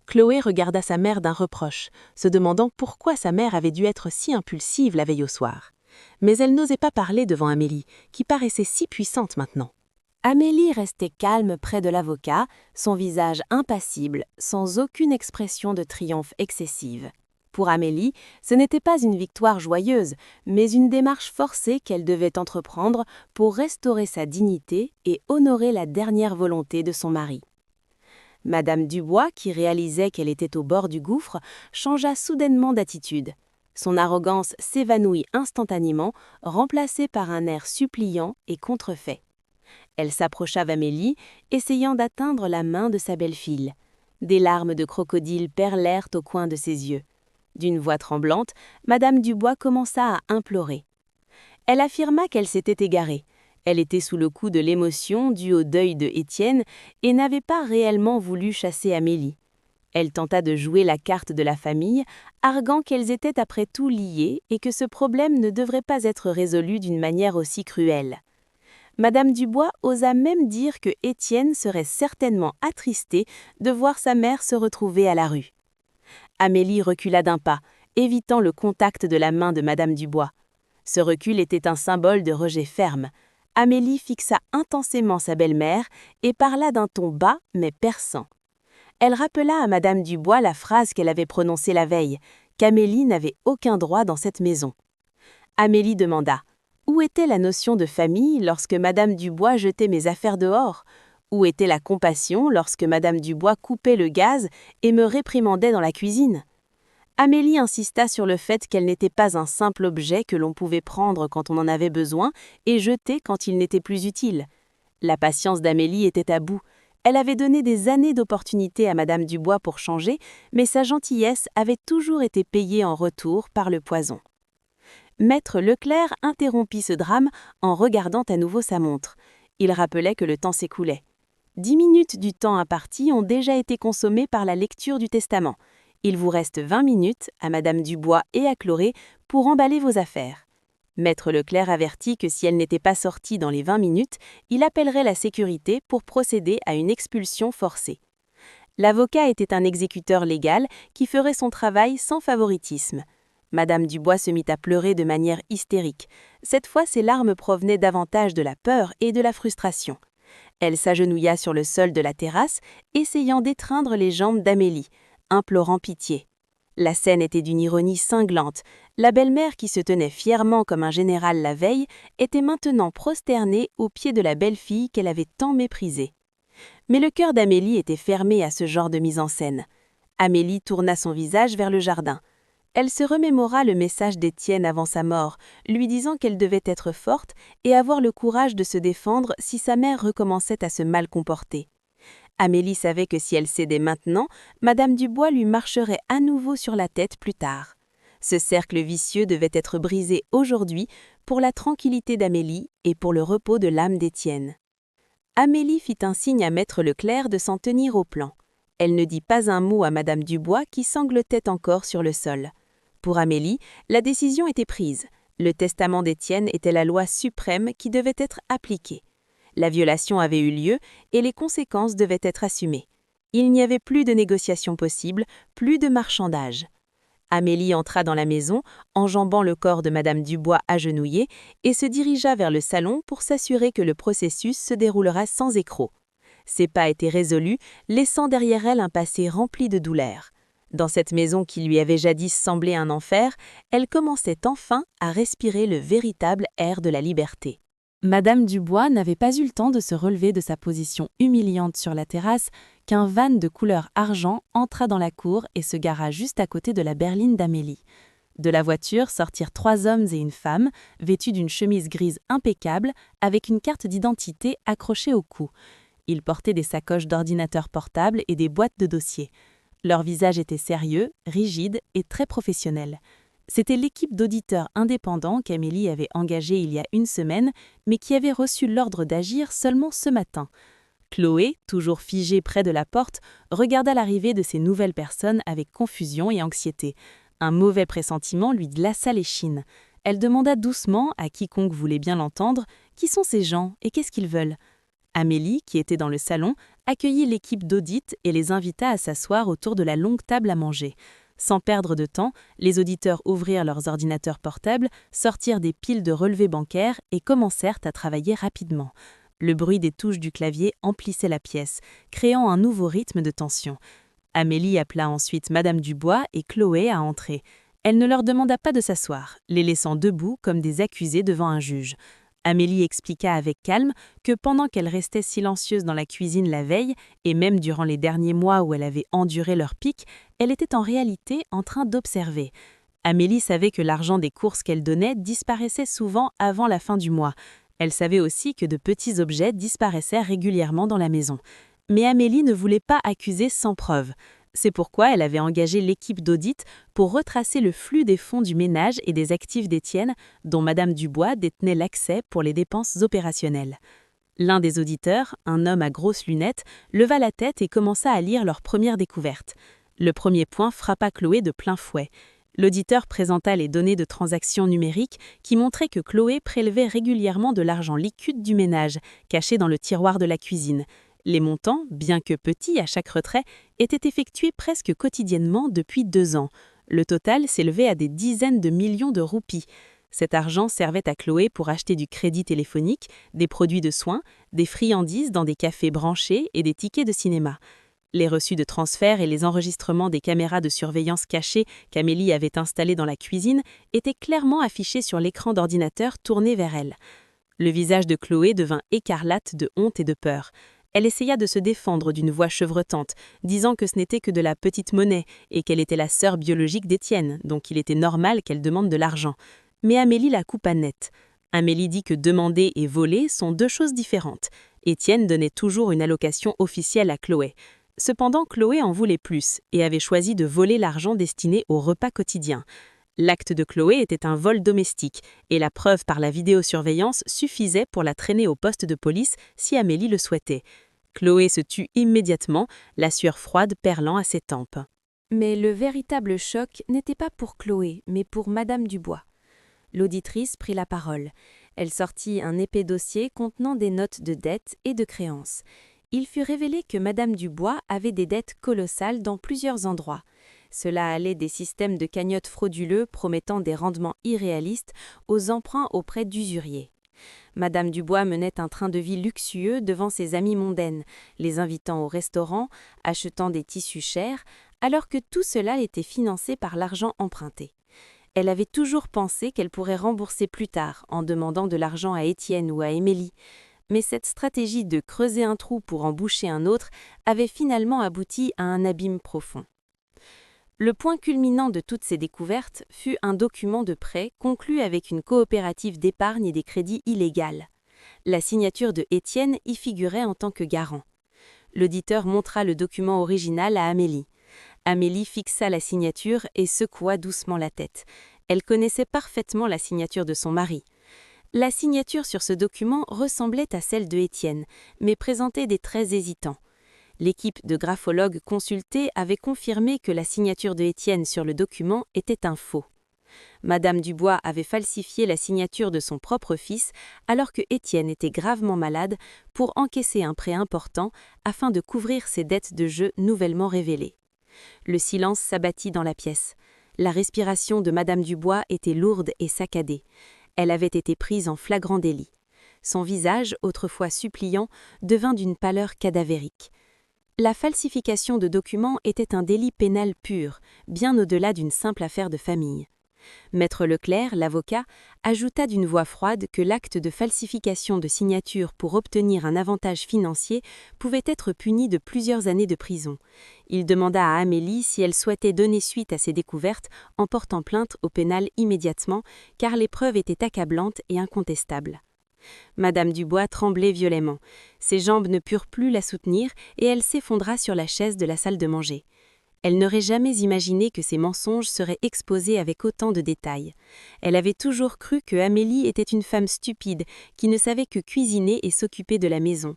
Chloé regarda sa mère d'un reproche, se demandant pourquoi sa mère avait dû être si impulsive la veille au soir. Mais elle n'osait pas parler devant Amélie, qui paraissait si puissante maintenant. Amélie restait calme près de l'avocat, son visage impassible, sans aucune expression de triomphe excessive. Pour Amélie, ce n'était pas une victoire joyeuse, mais une démarche forcée qu'elle devait entreprendre pour restaurer sa dignité et honorer la dernière volonté de son mari. Madame Dubois, qui réalisait qu'elle était au bord du gouffre, changea soudainement d'attitude. Son arrogance s'évanouit instantanément, remplacée par un air suppliant et contrefait. Elle s'approcha d'Amélie, essayant d'atteindre la main de sa belle-fille. Des larmes de crocodile perlèrent au coin de ses yeux. D'une voix tremblante, Madame Dubois commença à implorer. Elle affirma qu'elle s'était égarée. Elle était sous le coup de l'émotion due au deuil de Étienne et n'avait pas réellement voulu chasser Amélie. Elle tenta de jouer la carte de la famille, arguant qu'elles étaient après tout liées et que ce problème ne devrait pas être résolu d'une manière aussi cruelle. Madame Dubois osa même dire que Étienne serait certainement attristé de voir sa mère se retrouver à la rue. Amélie recula d'un pas, évitant le contact de la main de Madame Dubois. Ce recul était un symbole de rejet ferme. Amélie fixa intensément sa belle-mère et parla d'un ton bas mais perçant. Elle rappela à Madame Dubois la phrase qu'elle avait prononcée la veille, qu'Amélie n'avait aucun droit dans cette maison. Amélie demanda « Où était la notion de famille lorsque Madame Dubois jetait mes affaires dehors ? Où était la compassion lorsque Madame Dubois coupait le gaz et me réprimandait dans la cuisine ?» Amélie insista sur le fait qu'elle n'était pas un simple objet que l'on pouvait prendre quand on en avait besoin et jeter quand il n'était plus utile. La patience d'Amélie était à bout. Elle avait donné des années d'opportunité à Madame Dubois pour changer, mais sa gentillesse avait toujours été payée en retour par le poison. Maître Leclerc interrompit ce drame en regardant à nouveau sa montre. Il rappelait que le temps s'écoulait. 10 minutes du temps imparti ont déjà été consommées par la lecture du testament. Il vous reste 20 minutes à Madame Dubois et à Chloé pour emballer vos affaires. Maître Leclerc avertit que si elle n'était pas sortie dans les 20 minutes, il appellerait la sécurité pour procéder à une expulsion forcée. L'avocat était un exécuteur légal qui ferait son travail sans favoritisme. Madame Dubois se mit à pleurer de manière hystérique. Cette fois, ses larmes provenaient davantage de la peur et de la frustration. Elle s'agenouilla sur le sol de la terrasse, essayant d'étreindre les jambes d'Amélie, implorant pitié. La scène était d'une ironie cinglante. La belle-mère, qui se tenait fièrement comme un général la veille, était maintenant prosternée aux pieds de la belle-fille qu'elle avait tant méprisée. Mais le cœur d'Amélie était fermé à ce genre de mise en scène. Amélie tourna son visage vers le jardin. Elle se remémora le message d'Étienne avant sa mort, lui disant qu'elle devait être forte et avoir le courage de se défendre si sa mère recommençait à se mal comporter. Amélie savait que si elle cédait maintenant, Madame Dubois lui marcherait à nouveau sur la tête plus tard. Ce cercle vicieux devait être brisé aujourd'hui pour la tranquillité d'Amélie et pour le repos de l'âme d'Étienne. Amélie fit un signe à Maître Leclerc de s'en tenir au plan. Elle ne dit pas un mot à Madame Dubois qui sanglotait encore sur le sol. Pour Amélie, la décision était prise. Le testament d'Étienne était la loi suprême qui devait être appliquée. La violation avait eu lieu et les conséquences devaient être assumées. Il n'y avait plus de négociation possible, plus de marchandage. Amélie entra dans la maison, enjambant le corps de Madame Dubois agenouillée, et se dirigea vers le salon pour s'assurer que le processus se déroulera sans écrou. Ses pas étaient résolus, laissant derrière elle un passé rempli de douleur. Dans cette maison qui lui avait jadis semblé un enfer, elle commençait enfin à respirer le véritable air de la liberté. Madame Dubois n'avait pas eu le temps de se relever de sa position humiliante sur la terrasse qu'un van de couleur argent entra dans la cour et se gara juste à côté de la berline d'Amélie. De la voiture sortirent 3 hommes et une femme, vêtus d'une chemise grise impeccable, avec une carte d'identité accrochée au cou. Ils portaient des sacoches d'ordinateurs portables et des boîtes de dossiers. Leur visage était sérieux, rigide et très professionnel. C'était l'équipe d'auditeurs indépendants qu'Amélie avait engagée il y a une semaine, mais qui avait reçu l'ordre d'agir seulement ce matin. Chloé, toujours figée près de la porte, regarda l'arrivée de ces nouvelles personnes avec confusion et anxiété. Un mauvais pressentiment lui glaça l'échine. Elle demanda doucement à quiconque voulait bien l'entendre « Qui sont ces gens et qu'est-ce qu'ils veulent ?» Amélie, qui était dans le salon, accueillit l'équipe d'audit et les invita à s'asseoir autour de la longue table à manger. Sans perdre de temps, les auditeurs ouvrirent leurs ordinateurs portables, sortirent des piles de relevés bancaires et commencèrent à travailler rapidement. Le bruit des touches du clavier emplissait la pièce, créant un nouveau rythme de tension. Amélie appela ensuite Madame Dubois et Chloé à entrer. Elle ne leur demanda pas de s'asseoir, les laissant debout comme des accusés devant un juge. Amélie expliqua avec calme que pendant qu'elle restait silencieuse dans la cuisine la veille, et même durant les derniers mois où elle avait enduré leur pic, elle était en réalité en train d'observer. Amélie savait que l'argent des courses qu'elle donnait disparaissait souvent avant la fin du mois. Elle savait aussi que de petits objets disparaissaient régulièrement dans la maison. Mais Amélie ne voulait pas accuser sans preuve. C'est pourquoi elle avait engagé l'équipe d'audit pour retracer le flux des fonds du ménage et des actifs d'Étienne, dont Madame Dubois détenait l'accès pour les dépenses opérationnelles. L'un des auditeurs, un homme à grosses lunettes, leva la tête et commença à lire leur première découverte. Le premier point frappa Chloé de plein fouet. L'auditeur présenta les données de transactions numériques qui montraient que Chloé prélevait régulièrement de l'argent liquide du ménage, caché dans le tiroir de la cuisine. Les montants, bien que petits à chaque retrait, étaient effectués presque quotidiennement depuis 2 ans. Le total s'élevait à des dizaines de millions de roupies. Cet argent servait à Chloé pour acheter du crédit téléphonique, des produits de soins, des friandises dans des cafés branchés et des tickets de cinéma. Les reçus de transfert et les enregistrements des caméras de surveillance cachées qu'Amélie avait installées dans la cuisine étaient clairement affichés sur l'écran d'ordinateur tourné vers elle. Le visage de Chloé devint écarlate de honte et de peur. Elle essaya de se défendre d'une voix chevrotante, disant que ce n'était que de la petite monnaie et qu'elle était la sœur biologique d'Étienne, donc il était normal qu'elle demande de l'argent. Mais Amélie la coupa net. Amélie dit que demander et voler sont 2 choses différentes. Étienne donnait toujours une allocation officielle à Chloé. Cependant, Chloé en voulait plus et avait choisi de voler l'argent destiné au repas quotidien. L'acte de Chloé était un vol domestique et la preuve par la vidéosurveillance suffisait pour la traîner au poste de police si Amélie le souhaitait. Chloé se tut immédiatement, la sueur froide perlant à ses tempes. Mais le véritable choc n'était pas pour Chloé, mais pour Madame Dubois. L'auditrice prit la parole. Elle sortit un épais dossier contenant des notes de dettes et de créances. Il fut révélé que Madame Dubois avait des dettes colossales dans plusieurs endroits. Cela allait des systèmes de cagnottes frauduleux promettant des rendements irréalistes aux emprunts auprès d'usuriers. Madame Dubois menait un train de vie luxueux devant ses amies mondaines, les invitant au restaurant, achetant des tissus chers, alors que tout cela était financé par l'argent emprunté. Elle avait toujours pensé qu'elle pourrait rembourser plus tard en demandant de l'argent à Étienne ou à Émilie, mais cette stratégie de creuser un trou pour en boucher un autre avait finalement abouti à un abîme profond. Le point culminant de toutes ces découvertes fut un document de prêt conclu avec une coopérative d'épargne et des crédits illégale. La signature de Étienne y figurait en tant que garant. L'auditeur montra le document original à Amélie. Amélie fixa la signature et secoua doucement la tête. Elle connaissait parfaitement la signature de son mari. La signature sur ce document ressemblait à celle de Étienne, mais présentait des traits hésitants. L'équipe de graphologues consultés avait confirmé que la signature de Étienne sur le document était un faux. Madame Dubois avait falsifié la signature de son propre fils alors que Étienne était gravement malade pour encaisser un prêt important afin de couvrir ses dettes de jeu nouvellement révélées. Le silence s'abattit dans la pièce. La respiration de Madame Dubois était lourde et saccadée. Elle avait été prise en flagrant délit. Son visage, autrefois suppliant, devint d'une pâleur cadavérique. La falsification de documents était un délit pénal pur, bien au-delà d'une simple affaire de famille. Maître Leclerc, l'avocat, ajouta d'une voix froide que l'acte de falsification de signature pour obtenir un avantage financier pouvait être puni de plusieurs années de prison. Il demanda à Amélie si elle souhaitait donner suite à ces découvertes en portant plainte au pénal immédiatement, car les preuves étaient accablantes et incontestables. Madame Dubois tremblait violemment. Ses jambes ne purent plus la soutenir et elle s'effondra sur la chaise de la salle de manger. Elle n'aurait jamais imaginé que ces mensonges seraient exposés avec autant de détails. Elle avait toujours cru que Amélie était une femme stupide qui ne savait que cuisiner et s'occuper de la maison.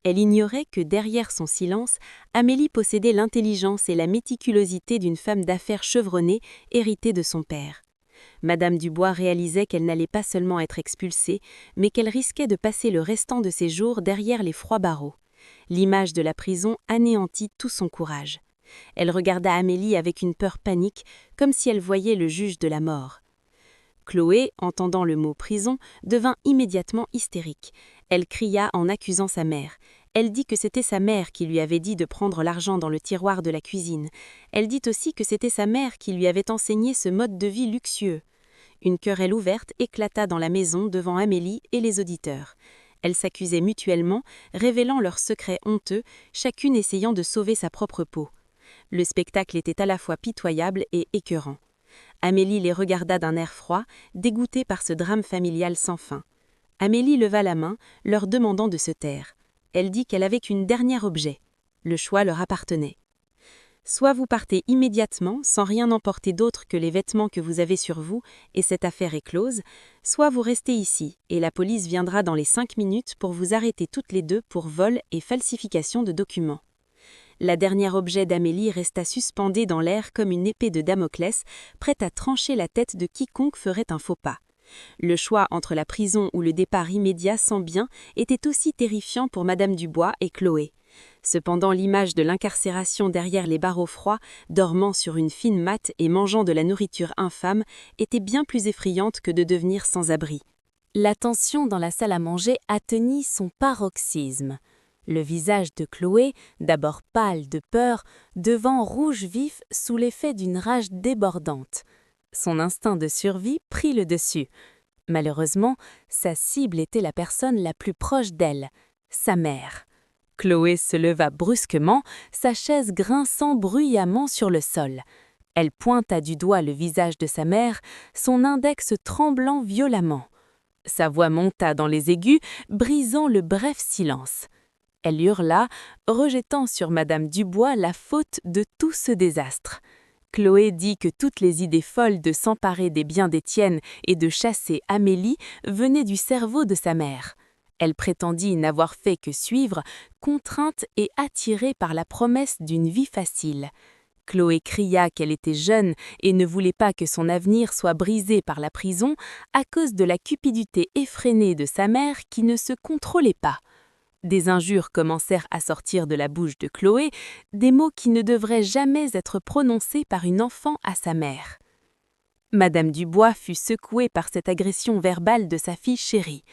Elle ignorait que derrière son silence, Amélie possédait l'intelligence et la méticulosité d'une femme d'affaires chevronnée héritée de son père. Madame Dubois réalisait qu'elle n'allait pas seulement être expulsée, mais qu'elle risquait de passer le restant de ses jours derrière les froids barreaux. L'image de la prison anéantit tout son courage. Elle regarda Amélie avec une peur panique, comme si elle voyait le juge de la mort. Chloé, entendant le mot « prison », devint immédiatement hystérique. Elle cria en accusant sa mère. Elle dit que c'était sa mère qui lui avait dit de prendre l'argent dans le tiroir de la cuisine. Elle dit aussi que c'était sa mère qui lui avait enseigné ce mode de vie luxueux. Une querelle ouverte éclata dans la maison devant Amélie et les auditeurs. Elles s'accusaient mutuellement, révélant leurs secrets honteux, chacune essayant de sauver sa propre peau. Le spectacle était à la fois pitoyable et écœurant. Amélie les regarda d'un air froid, dégoûtée par ce drame familial sans fin. Amélie leva la main, leur demandant de se taire. Elle dit qu'elle avait qu'un dernier objet. Le choix leur appartenait. Soit vous partez immédiatement, sans rien emporter d'autre que les vêtements que vous avez sur vous, et cette affaire est close, soit vous restez ici, et la police viendra dans les 5 minutes pour vous arrêter toutes les deux pour vol et falsification de documents. La dernière objet d'Amélie resta suspendée dans l'air comme une épée de Damoclès, prête à trancher la tête de quiconque ferait un faux pas. Le choix entre la prison ou le départ immédiat sans bien était aussi terrifiant pour Madame Dubois et Chloé. Cependant, l'image de l'incarcération derrière les barreaux froids, dormant sur une fine matte et mangeant de la nourriture infâme, était bien plus effrayante que de devenir sans abri. La tension dans la salle à manger atteignit son paroxysme. Le visage de Chloé, d'abord pâle de peur, devint rouge vif sous l'effet d'une rage débordante. Son instinct de survie prit le dessus. Malheureusement, sa cible était la personne la plus proche d'elle, sa mère. Chloé se leva brusquement, sa chaise grinçant bruyamment sur le sol. Elle pointa du doigt le visage de sa mère, son index tremblant violemment. Sa voix monta dans les aigus, brisant le bref silence. Elle hurla, rejetant sur Madame Dubois la faute de tout ce désastre. Chloé dit que toutes les idées folles de s'emparer des biens d'Étienne et de chasser Amélie venaient du cerveau de sa mère. Elle prétendit n'avoir fait que suivre, contrainte et attirée par la promesse d'une vie facile. Chloé cria qu'elle était jeune et ne voulait pas que son avenir soit brisé par la prison à cause de la cupidité effrénée de sa mère qui ne se contrôlait pas. Des injures commencèrent à sortir de la bouche de Chloé, des mots qui ne devraient jamais être prononcés par une enfant à sa mère. Madame Dubois fut secouée par cette agression verbale de sa fille chérie.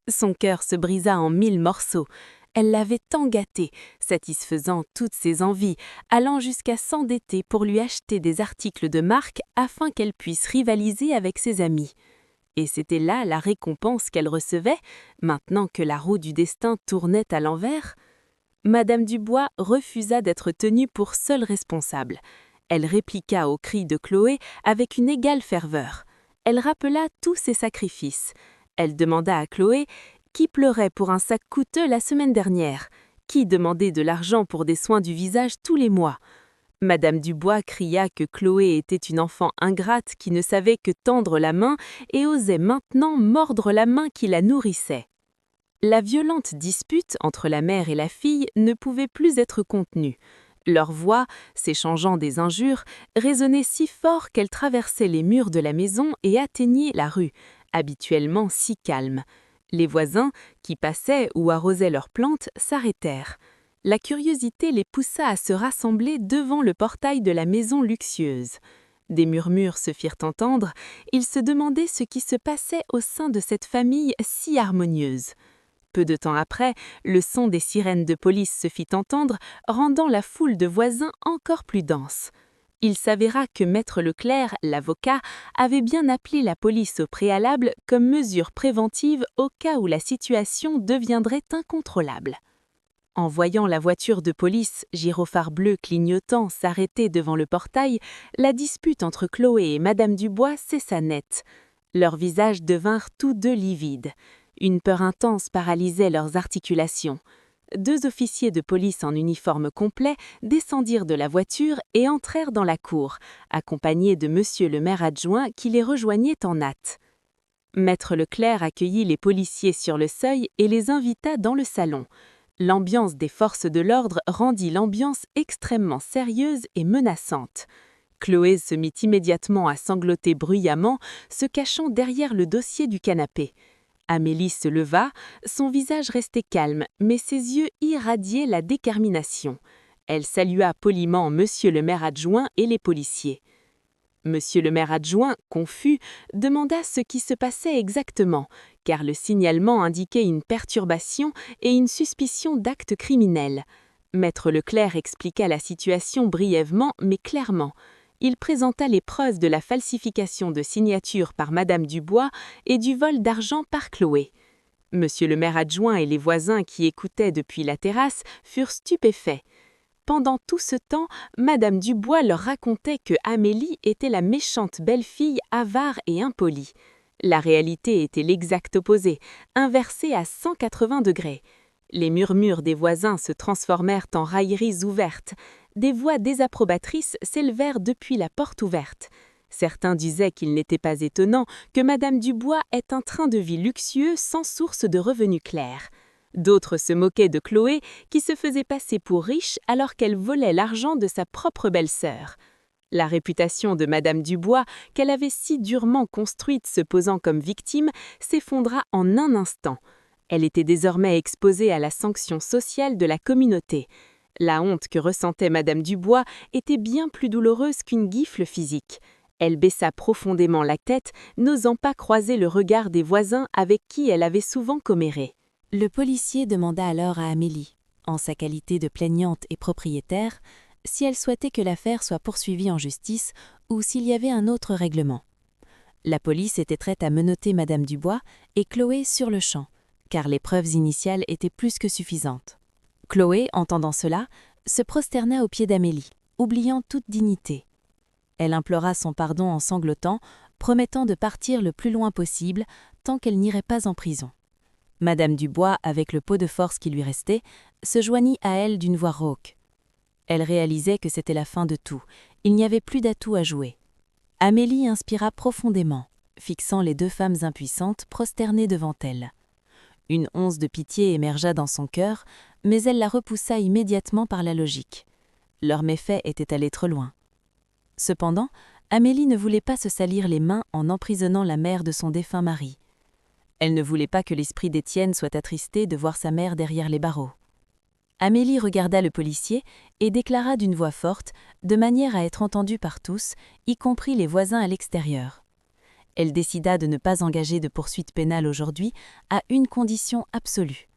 Son cœur se brisa en 1000 morceaux. Elle l'avait tant gâtée, satisfaisant toutes ses envies, allant jusqu'à s'endetter pour lui acheter des articles de marque afin qu'elle puisse rivaliser avec ses amis. Et c'était là la récompense qu'elle recevait, maintenant que la roue du destin tournait à l'envers. Madame Dubois refusa d'être tenue pour seule responsable. Elle répliqua aux cris de Chloé avec une égale ferveur. Elle rappela tous ses sacrifices. Elle demanda à Chloé qui pleurait pour un sac coûteux la semaine dernière, qui demandait de l'argent pour des soins du visage tous les mois. Madame Dubois cria que Chloé était une enfant ingrate qui ne savait que tendre la main et osait maintenant mordre la main qui la nourrissait. La violente dispute entre la mère et la fille ne pouvait plus être contenue. Leurs voix, s'échangeant des injures, résonnaient si fort qu'elles traversaient les murs de la maison et atteignaient la rue, habituellement si calme. Les voisins, qui passaient ou arrosaient leurs plantes, s'arrêtèrent. La curiosité les poussa à se rassembler devant le portail de la maison luxueuse. Des murmures se firent entendre, ils se demandaient ce qui se passait au sein de cette famille si harmonieuse. Peu de temps après, le son des sirènes de police se fit entendre, rendant la foule de voisins encore plus dense. Il s'avéra que Maître Leclerc, l'avocat, avait bien appelé la police au préalable comme mesure préventive au cas où la situation deviendrait incontrôlable. En voyant la voiture de police, gyrophare bleu clignotant, s'arrêter devant le portail, la dispute entre Chloé et Madame Dubois cessa net. Leurs visages devinrent tous deux livides. Une peur intense paralysait leurs articulations. 2 officiers de police en uniforme complet descendirent de la voiture et entrèrent dans la cour, accompagnés de monsieur le maire adjoint qui les rejoignait en hâte. Maître Leclerc accueillit les policiers sur le seuil et les invita dans le salon. L'ambiance des forces de l'ordre rendit l'ambiance extrêmement sérieuse et menaçante. Chloé se mit immédiatement à sangloter bruyamment, se cachant derrière le dossier du canapé. Amélie se leva, son visage restait calme, mais ses yeux irradiaient la détermination. Elle salua poliment monsieur le maire adjoint et les policiers. Monsieur le maire adjoint, confus, demanda ce qui se passait exactement, car le signalement indiquait une perturbation et une suspicion d'acte criminel. Maître Leclerc expliqua la situation brièvement mais clairement. Il présenta les preuves de la falsification de signature par Madame Dubois et du vol d'argent par Chloé. Monsieur le maire adjoint et les voisins qui écoutaient depuis la terrasse furent stupéfaits. Pendant tout ce temps, Madame Dubois leur racontait que Amélie était la méchante belle-fille avare et impolie. La réalité était l'exact opposé, inversée à 180 degrés. Les murmures des voisins se transformèrent en railleries ouvertes. Des voix désapprobatrices s'élevèrent depuis la porte ouverte. Certains disaient qu'il n'était pas étonnant que Madame Dubois ait un train de vie luxueux sans source de revenus clairs. D'autres se moquaient de Chloé, qui se faisait passer pour riche alors qu'elle volait l'argent de sa propre belle-sœur. La réputation de Madame Dubois, qu'elle avait si durement construite se posant comme victime, s'effondra en un instant. Elle était désormais exposée à la sanction sociale de la communauté. La honte que ressentait Madame Dubois était bien plus douloureuse qu'une gifle physique. Elle baissa profondément la tête, n'osant pas croiser le regard des voisins avec qui elle avait souvent comméré. Le policier demanda alors à Amélie, en sa qualité de plaignante et propriétaire, si elle souhaitait que l'affaire soit poursuivie en justice ou s'il y avait un autre règlement. La police était prête à menotter Madame Dubois et Chloé sur le champ, car les preuves initiales étaient plus que suffisantes. Chloé, entendant cela, se prosterna aux pieds d'Amélie, oubliant toute dignité. Elle implora son pardon en sanglotant, promettant de partir le plus loin possible, tant qu'elle n'irait pas en prison. Madame Dubois, avec le peu de force qui lui restait, se joignit à elle d'une voix rauque. Elle réalisait que c'était la fin de tout, il n'y avait plus d'atout à jouer. Amélie inspira profondément, fixant les 2 femmes impuissantes prosternées devant elle. Une once de pitié émergea dans son cœur, mais elle la repoussa immédiatement par la logique. Leur méfait était allé trop loin. Cependant, Amélie ne voulait pas se salir les mains en emprisonnant la mère de son défunt mari. Elle ne voulait pas que l'esprit d'Étienne soit attristé de voir sa mère derrière les barreaux. Amélie regarda le policier et déclara d'une voix forte, de manière à être entendue par tous, y compris les voisins à l'extérieur. Elle décida de ne pas engager de poursuite pénale aujourd'hui, à une condition absolue.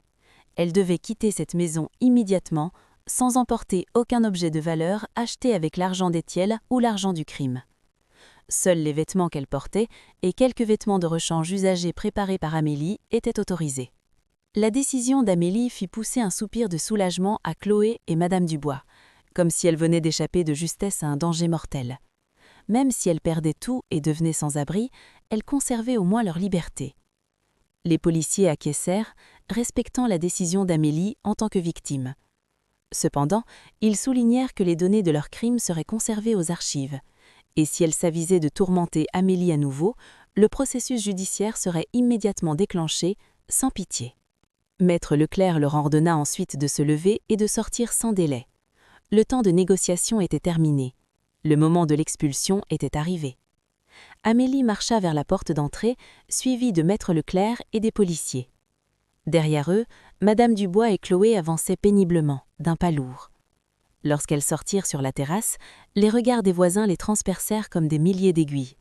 Elle devait quitter cette maison immédiatement, sans emporter aucun objet de valeur acheté avec l'argent d'Étienne ou l'argent du crime. Seuls les vêtements qu'elle portait et quelques vêtements de rechange usagés préparés par Amélie étaient autorisés. La décision d'Amélie fit pousser un soupir de soulagement à Chloé et Madame Dubois, comme si elle venait d'échapper de justesse à un danger mortel. Même si elles perdaient tout et devenaient sans abri, elles conservaient au moins leur liberté. Les policiers acquiescèrent, respectant la décision d'Amélie en tant que victime. Cependant, ils soulignèrent que les données de leur crime seraient conservées aux archives, et si elle s'avisait de tourmenter Amélie à nouveau, le processus judiciaire serait immédiatement déclenché, sans pitié. Maître Leclerc leur ordonna ensuite de se lever et de sortir sans délai. Le temps de négociation était terminé. Le moment de l'expulsion était arrivé. Amélie marcha vers la porte d'entrée, suivie de Maître Leclerc et des policiers. Derrière eux, Madame Dubois et Chloé avançaient péniblement, d'un pas lourd. Lorsqu'elles sortirent sur la terrasse, les regards des voisins les transpercèrent comme des milliers d'aiguilles.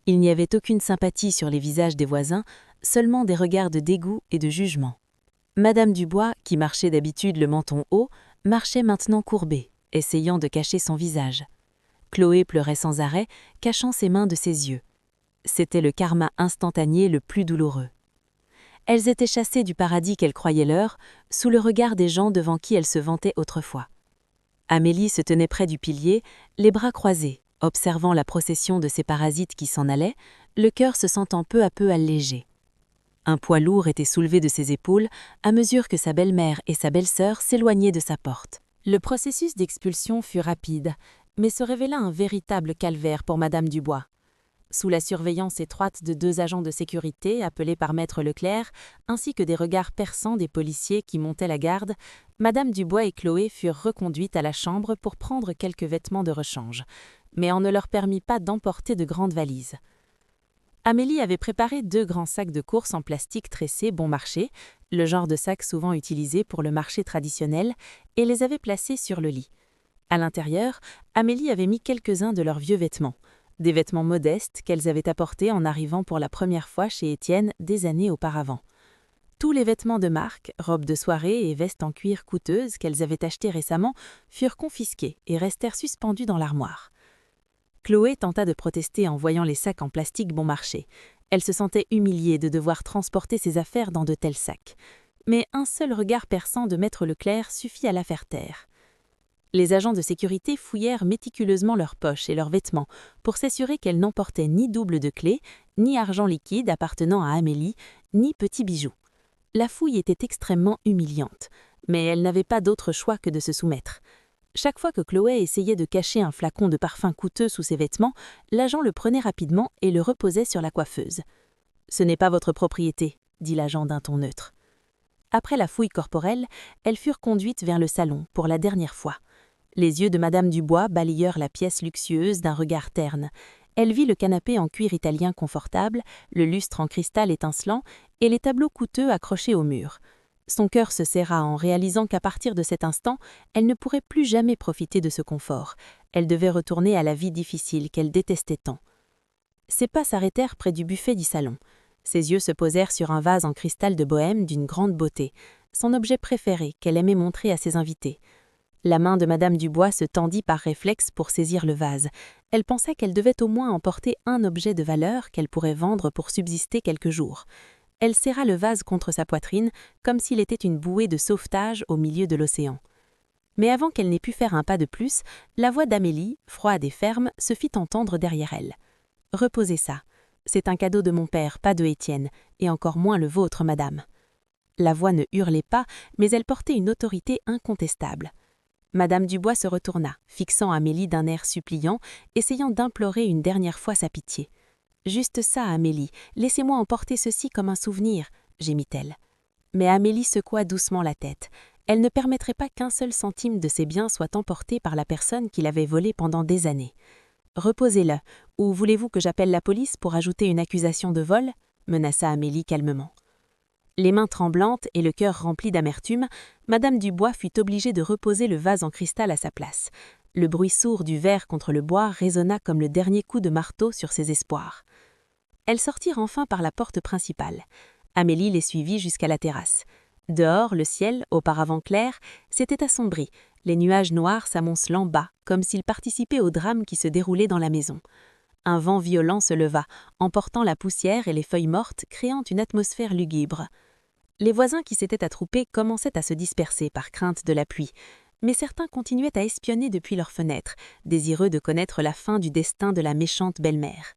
Il n'y avait aucune sympathie sur les visages des voisins, seulement des regards de dégoût et de jugement. Madame Dubois, qui marchait d'habitude le menton haut, marchait maintenant courbée, essayant de cacher son visage. Chloé pleurait sans arrêt, cachant ses mains de ses yeux. C'était le karma instantané le plus douloureux. Elles étaient chassées du paradis qu'elles croyaient leur, sous le regard des gens devant qui elles se vantaient autrefois. Amélie se tenait près du pilier, les bras croisés, observant la procession de ces parasites qui s'en allaient, le cœur se sentant peu à peu allégé. Un poids lourd était soulevé de ses épaules à mesure que sa belle-mère et sa belle-sœur s'éloignaient de sa porte. Le processus d'expulsion fut rapide, mais se révéla un véritable calvaire pour Madame Dubois. Sous la surveillance étroite de 2 agents de sécurité appelés par Maître Leclerc, ainsi que des regards perçants des policiers qui montaient la garde, Madame Dubois et Chloé furent reconduites à la chambre pour prendre quelques vêtements de rechange, mais on ne leur permit pas d'emporter de grandes valises. Amélie avait préparé 2 grands sacs de course en plastique tressé bon marché, le genre de sac souvent utilisé pour le marché traditionnel, et les avait placés sur le lit. À l'intérieur, Amélie avait mis quelques-uns de leurs vieux vêtements, des vêtements modestes qu'elles avaient apportés en arrivant pour la première fois chez Étienne des années auparavant. Tous les vêtements de marque, robes de soirée et vestes en cuir coûteuses qu'elles avaient achetées récemment furent confisqués et restèrent suspendus dans l'armoire. Chloé tenta de protester en voyant les sacs en plastique bon marché. Elle se sentait humiliée de devoir transporter ses affaires dans de tels sacs. Mais un seul regard perçant de Maître Leclerc suffit à la faire taire. Les agents de sécurité fouillèrent méticuleusement leurs poches et leurs vêtements pour s'assurer qu'elles n'emportaient ni double de clés, ni argent liquide appartenant à Amélie, ni petits bijoux. La fouille était extrêmement humiliante, mais elle n'avait pas d'autre choix que de se soumettre. Chaque fois que Chloé essayait de cacher un flacon de parfum coûteux sous ses vêtements, l'agent le prenait rapidement et le reposait sur la coiffeuse. « Ce n'est pas votre propriété », dit l'agent d'un ton neutre. Après la fouille corporelle, elles furent conduites vers le salon pour la dernière fois. Les yeux de Madame Dubois balayèrent la pièce luxueuse d'un regard terne. Elle vit le canapé en cuir italien confortable, le lustre en cristal étincelant et les tableaux coûteux accrochés au mur. Son cœur se serra en réalisant qu'à partir de cet instant, elle ne pourrait plus jamais profiter de ce confort. Elle devait retourner à la vie difficile qu'elle détestait tant. Ses pas s'arrêtèrent près du buffet du salon. Ses yeux se posèrent sur un vase en cristal de bohême d'une grande beauté, son objet préféré qu'elle aimait montrer à ses invités. La main de Madame Dubois se tendit par réflexe pour saisir le vase. Elle pensa qu'elle devait au moins emporter un objet de valeur qu'elle pourrait vendre pour subsister quelques jours. Elle serra le vase contre sa poitrine, comme s'il était une bouée de sauvetage au milieu de l'océan. Mais avant qu'elle n'ait pu faire un pas de plus, la voix d'Amélie, froide et ferme, se fit entendre derrière elle. « Reposez ça. C'est un cadeau de mon père, pas de Étienne, et encore moins le vôtre, madame. » La voix ne hurlait pas, mais elle portait une autorité incontestable. Madame Dubois se retourna, fixant Amélie d'un air suppliant, essayant d'implorer une dernière fois sa pitié. « Juste ça, Amélie, laissez-moi emporter ceci comme un souvenir, » gémit-elle. Mais Amélie secoua doucement la tête. Elle ne permettrait pas qu'un seul centime de ses biens soit emporté par la personne qui l'avait volé pendant des années. « Reposez-le, ou voulez-vous que j'appelle la police pour ajouter une accusation de vol ?» menaça Amélie calmement. Les mains tremblantes et le cœur rempli d'amertume, Madame Dubois fut obligée de reposer le vase en cristal à sa place. Le bruit sourd du verre contre le bois résonna comme le dernier coup de marteau sur ses espoirs. Elles sortirent enfin par la porte principale. Amélie les suivit jusqu'à la terrasse. Dehors, le ciel, auparavant clair, s'était assombri, les nuages noirs s'amoncelant bas, comme s'ils participaient au drame qui se déroulait dans la maison. Un vent violent se leva, emportant la poussière et les feuilles mortes, créant une atmosphère lugubre. Les voisins qui s'étaient attroupés commençaient à se disperser par crainte de la pluie, mais certains continuaient à espionner depuis leurs fenêtres, désireux de connaître la fin du destin de la méchante belle-mère.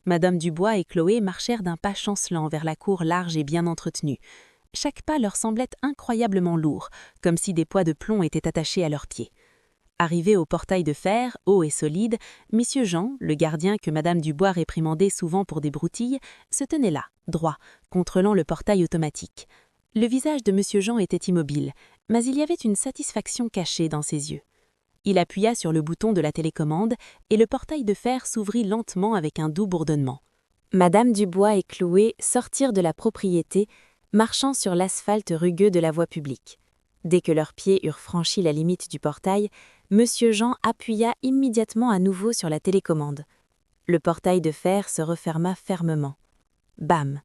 Madame Dubois et Chloé marchèrent d'un pas chancelant vers la cour large et bien entretenue. Chaque pas leur semblait incroyablement lourd, comme si des poids de plomb étaient attachés à leurs pieds. Arrivés au portail de fer, haut et solide, Monsieur Jean, le gardien que Madame Dubois réprimandait souvent pour des broutilles, se tenait là, droit, contrôlant le portail automatique. Le visage de Monsieur Jean était immobile, mais il y avait une satisfaction cachée dans ses yeux. Il appuya sur le bouton de la télécommande et le portail de fer s'ouvrit lentement avec un doux bourdonnement. Madame Dubois et Chloé sortirent de la propriété, marchant sur l'asphalte rugueux de la voie publique. Dès que leurs pieds eurent franchi la limite du portail, Monsieur Jean appuya immédiatement à nouveau sur la télécommande. Le portail de fer se referma fermement. Bam!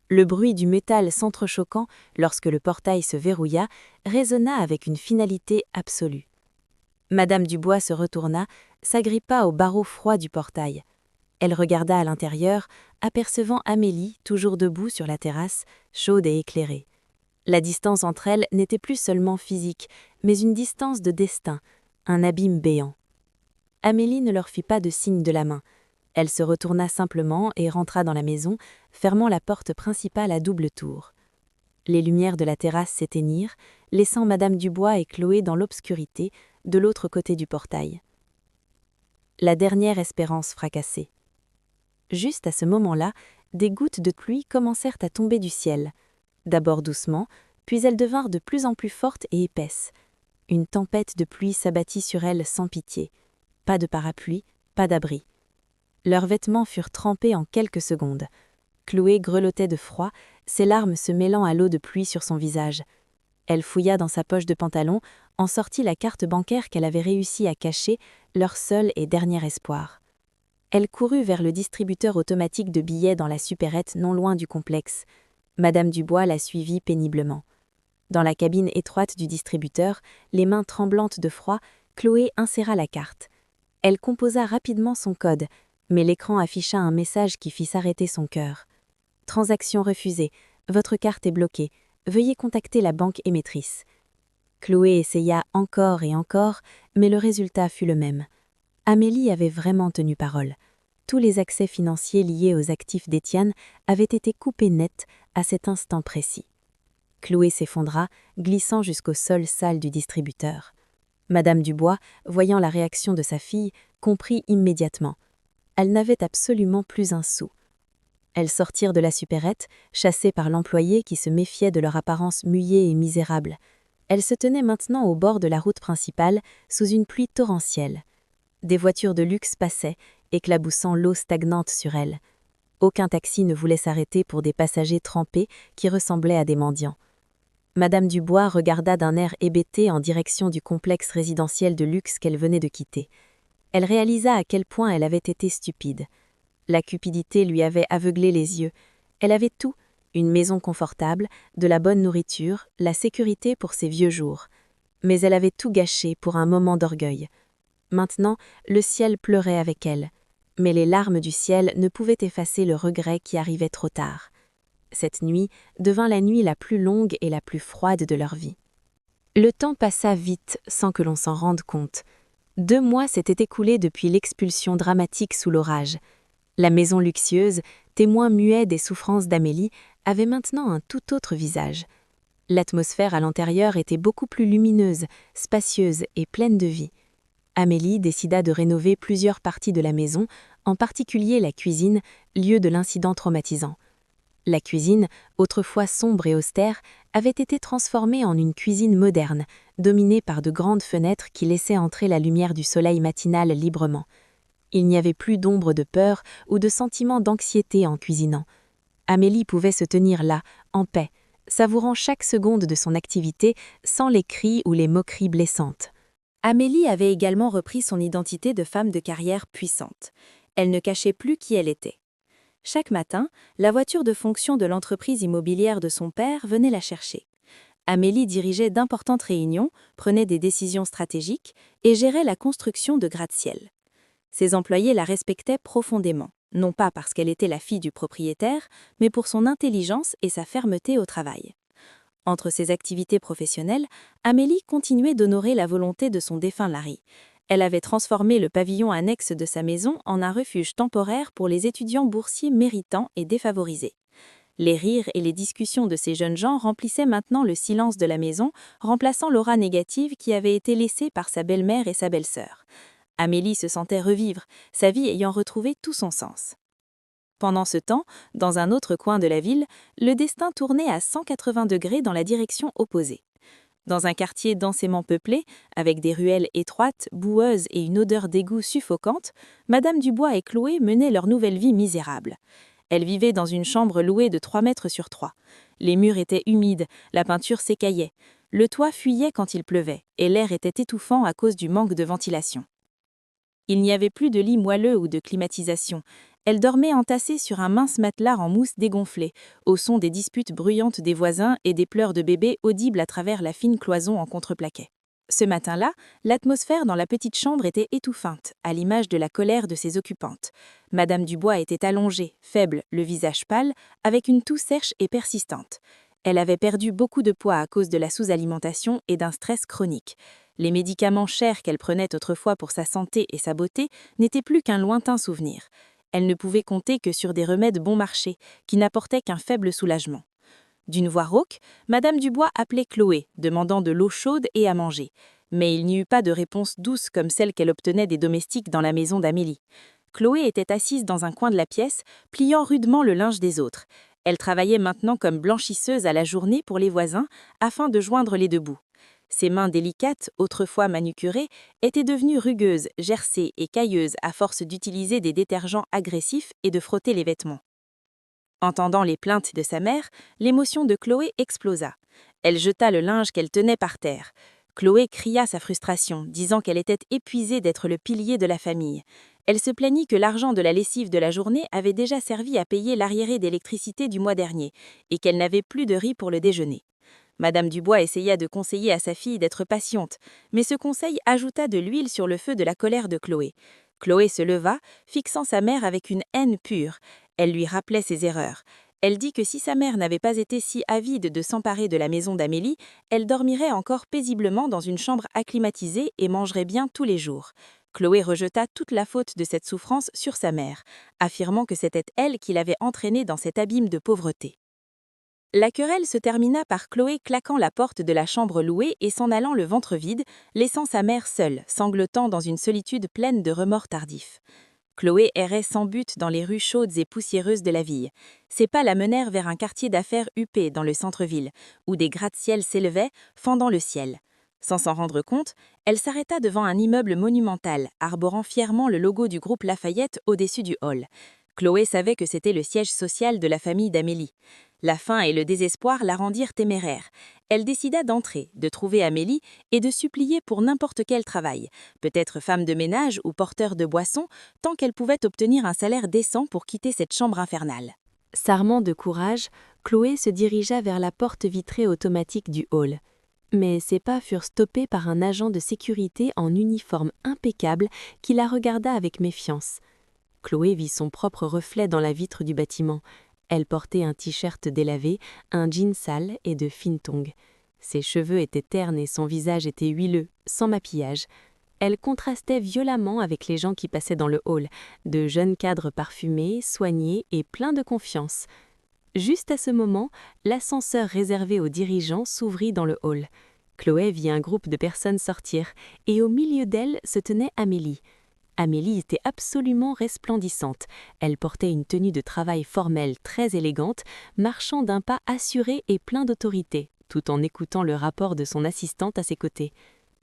Le bruit du métal s'entrechoquant lorsque le portail se verrouilla résonna avec une finalité absolue. Madame Dubois se retourna, s'agrippa au barreau froid du portail. Elle regarda à l'intérieur, apercevant Amélie toujours debout sur la terrasse, chaude et éclairée. La distance entre elles n'était plus seulement physique, mais une distance de destin, un abîme béant. Amélie ne leur fit pas de signe de la main. Elle se retourna simplement et rentra dans la maison, fermant la porte principale à double tour. Les lumières de la terrasse s'éteignirent, laissant Madame Dubois et Chloé dans l'obscurité, de l'autre côté du portail. La dernière espérance fracassée. Juste à ce moment-là, des gouttes de pluie commencèrent à tomber du ciel. D'abord doucement, puis elles devinrent de plus en plus fortes et épaisses. Une tempête de pluie s'abattit sur elles sans pitié. Pas de parapluie, pas d'abri. Leurs vêtements furent trempés en quelques secondes. Chloé grelottait de froid, ses larmes se mêlant à l'eau de pluie sur son visage. Elle fouilla dans sa poche de pantalon, en sortit la carte bancaire qu'elle avait réussi à cacher, leur seul et dernier espoir. Elle courut vers le distributeur automatique de billets dans la supérette non loin du complexe. Madame Dubois la suivit péniblement. Dans la cabine étroite du distributeur, les mains tremblantes de froid, Chloé inséra la carte. Elle composa rapidement son code, mais l'écran afficha un message qui fit s'arrêter son cœur. « Transaction refusée. Votre carte est bloquée. Veuillez contacter la banque émettrice. » Chloé essaya encore et encore, mais le résultat fut le même. Amélie avait vraiment tenu parole. Tous les accès financiers liés aux actifs d'Étienne avaient été coupés net à cet instant précis. Chloé s'effondra, glissant jusqu'au sol sale du distributeur. Madame Dubois, voyant la réaction de sa fille, comprit immédiatement. Elle n'avait absolument plus un sou. Elles sortirent de la supérette, chassées par l'employé qui se méfiait de leur apparence mouillée et misérable. Elles se tenaient maintenant au bord de la route principale, sous une pluie torrentielle. Des voitures de luxe passaient, éclaboussant l'eau stagnante sur elles. Aucun taxi ne voulait s'arrêter pour des passagers trempés qui ressemblaient à des mendiants. Madame Dubois regarda d'un air hébété en direction du complexe résidentiel de luxe qu'elle venait de quitter. Elle réalisa à quel point elle avait été stupide. La cupidité lui avait aveuglé les yeux. Elle avait tout, une maison confortable, de la bonne nourriture, la sécurité pour ses vieux jours. Mais elle avait tout gâché pour un moment d'orgueil. Maintenant, le ciel pleurait avec elle. Mais les larmes du ciel ne pouvaient effacer le regret qui arrivait trop tard. Cette nuit devint la nuit la plus longue et la plus froide de leur vie. Le temps passa vite sans que l'on s'en rende compte. 2 mois s'étaient écoulés depuis l'expulsion dramatique sous l'orage. La maison luxueuse, témoin muet des souffrances d'Amélie, avait maintenant un tout autre visage. L'atmosphère à l'intérieur était beaucoup plus lumineuse, spacieuse et pleine de vie. Amélie décida de rénover plusieurs parties de la maison, en particulier la cuisine, lieu de l'incident traumatisant. La cuisine, autrefois sombre et austère, avait été transformée en une cuisine moderne, dominée par de grandes fenêtres qui laissaient entrer la lumière du soleil matinal librement. Il n'y avait plus d'ombre de peur ou de sentiment d'anxiété en cuisinant. Amélie pouvait se tenir là, en paix, savourant chaque seconde de son activité sans les cris ou les moqueries blessantes. Amélie avait également repris son identité de femme de carrière puissante. Elle ne cachait plus qui elle était. Chaque matin, la voiture de fonction de l'entreprise immobilière de son père venait la chercher. Amélie dirigeait d'importantes réunions, prenait des décisions stratégiques et gérait la construction de gratte-ciel. Ses employés la respectaient profondément, non pas parce qu'elle était la fille du propriétaire, mais pour son intelligence et sa fermeté au travail. Entre ses activités professionnelles, Amélie continuait d'honorer la volonté de son défunt Larry. Elle avait transformé le pavillon annexe de sa maison en un refuge temporaire pour les étudiants boursiers méritants et défavorisés. Les rires et les discussions de ces jeunes gens remplissaient maintenant le silence de la maison, remplaçant l'aura négative qui avait été laissée par sa belle-mère et sa belle-sœur. Amélie se sentait revivre, sa vie ayant retrouvé tout son sens. Pendant ce temps, dans un autre coin de la ville, le destin tournait à 180 degrés dans la direction opposée. Dans un quartier densément peuplé, avec des ruelles étroites, boueuses et une odeur d'égout suffocante, Madame Dubois et Chloé menaient leur nouvelle vie misérable. Elles vivaient dans une chambre louée de 3 mètres sur 3. Les murs étaient humides, la peinture s'écaillait. Le toit fuyait quand il pleuvait, et l'air était étouffant à cause du manque de ventilation. Il n'y avait plus de lit moelleux ou de climatisation. Elles dormaient entassées sur un mince matelas en mousse dégonflée, au son des disputes bruyantes des voisins et des pleurs de bébés audibles à travers la fine cloison en contreplaqué. Ce matin-là, l'atmosphère dans la petite chambre était étouffante, à l'image de la colère de ses occupantes. Madame Dubois était allongée, faible, le visage pâle, avec une toux sèche et persistante. Elle avait perdu beaucoup de poids à cause de la sous-alimentation et d'un stress chronique. Les médicaments chers qu'elle prenait autrefois pour sa santé et sa beauté n'étaient plus qu'un lointain souvenir. Elle ne pouvait compter que sur des remèdes bon marché, qui n'apportaient qu'un faible soulagement. D'une voix rauque, Madame Dubois appelait Chloé, demandant de l'eau chaude et à manger. Mais il n'y eut pas de réponse douce comme celle qu'elle obtenait des domestiques dans la maison d'Amélie. Chloé était assise dans un coin de la pièce, pliant rudement le linge des autres. Elle travaillait maintenant comme blanchisseuse à la journée pour les voisins, afin de joindre les deux bouts. Ses mains délicates, autrefois manucurées, étaient devenues rugueuses, gercées et cailleuses à force d'utiliser des détergents agressifs et de frotter les vêtements. Entendant les plaintes de sa mère, l'émotion de Chloé explosa. Elle jeta le linge qu'elle tenait par terre. Chloé cria sa frustration, disant qu'elle était épuisée d'être le pilier de la famille. Elle se plaignit que l'argent de la lessive de la journée avait déjà servi à payer l'arriéré d'électricité du mois dernier et qu'elle n'avait plus de riz pour le déjeuner. Madame Dubois essaya de conseiller à sa fille d'être patiente, mais ce conseil ajouta de l'huile sur le feu de la colère de Chloé. Chloé se leva, fixant sa mère avec une haine pure. Elle lui rappelait ses erreurs. Elle dit que si sa mère n'avait pas été si avide de s'emparer de la maison d'Amélie, elle dormirait encore paisiblement dans une chambre acclimatisée et mangerait bien tous les jours. Chloé rejeta toute la faute de cette souffrance sur sa mère, affirmant que c'était elle qui l'avait entraînée dans cet abîme de pauvreté. La querelle se termina par Chloé claquant la porte de la chambre louée et s'en allant le ventre vide, laissant sa mère seule, sanglotant dans une solitude pleine de remords tardifs. Chloé errait sans but dans les rues chaudes et poussiéreuses de la ville. Ses pas la menèrent vers un quartier d'affaires huppé dans le centre-ville, où des gratte-ciel s'élevaient, fendant le ciel. Sans s'en rendre compte, elle s'arrêta devant un immeuble monumental, arborant fièrement le logo du groupe Lafayette au-dessus du hall. Chloé savait que c'était le siège social de la famille d'Amélie. La faim et le désespoir la rendirent téméraire. Elle décida d'entrer, de trouver Amélie et de supplier pour n'importe quel travail, peut-être femme de ménage ou porteur de boissons, tant qu'elle pouvait obtenir un salaire décent pour quitter cette chambre infernale. S'armant de courage, Chloé se dirigea vers la porte vitrée automatique du hall. Mais ses pas furent stoppés par un agent de sécurité en uniforme impeccable qui la regarda avec méfiance. Chloé vit son propre reflet dans la vitre du bâtiment. Elle portait un t-shirt délavé, un jean sale et de fines tongs. Ses cheveux étaient ternes et son visage était huileux, sans maquillage. Elle contrastait violemment avec les gens qui passaient dans le hall, de jeunes cadres parfumés, soignés et pleins de confiance. Juste à ce moment, l'ascenseur réservé aux dirigeants s'ouvrit dans le hall. Chloé vit un groupe de personnes sortir, et au milieu d'elles se tenait Amélie. Amélie était absolument resplendissante. Elle portait une tenue de travail formelle très élégante, marchant d'un pas assuré et plein d'autorité, tout en écoutant le rapport de son assistante à ses côtés.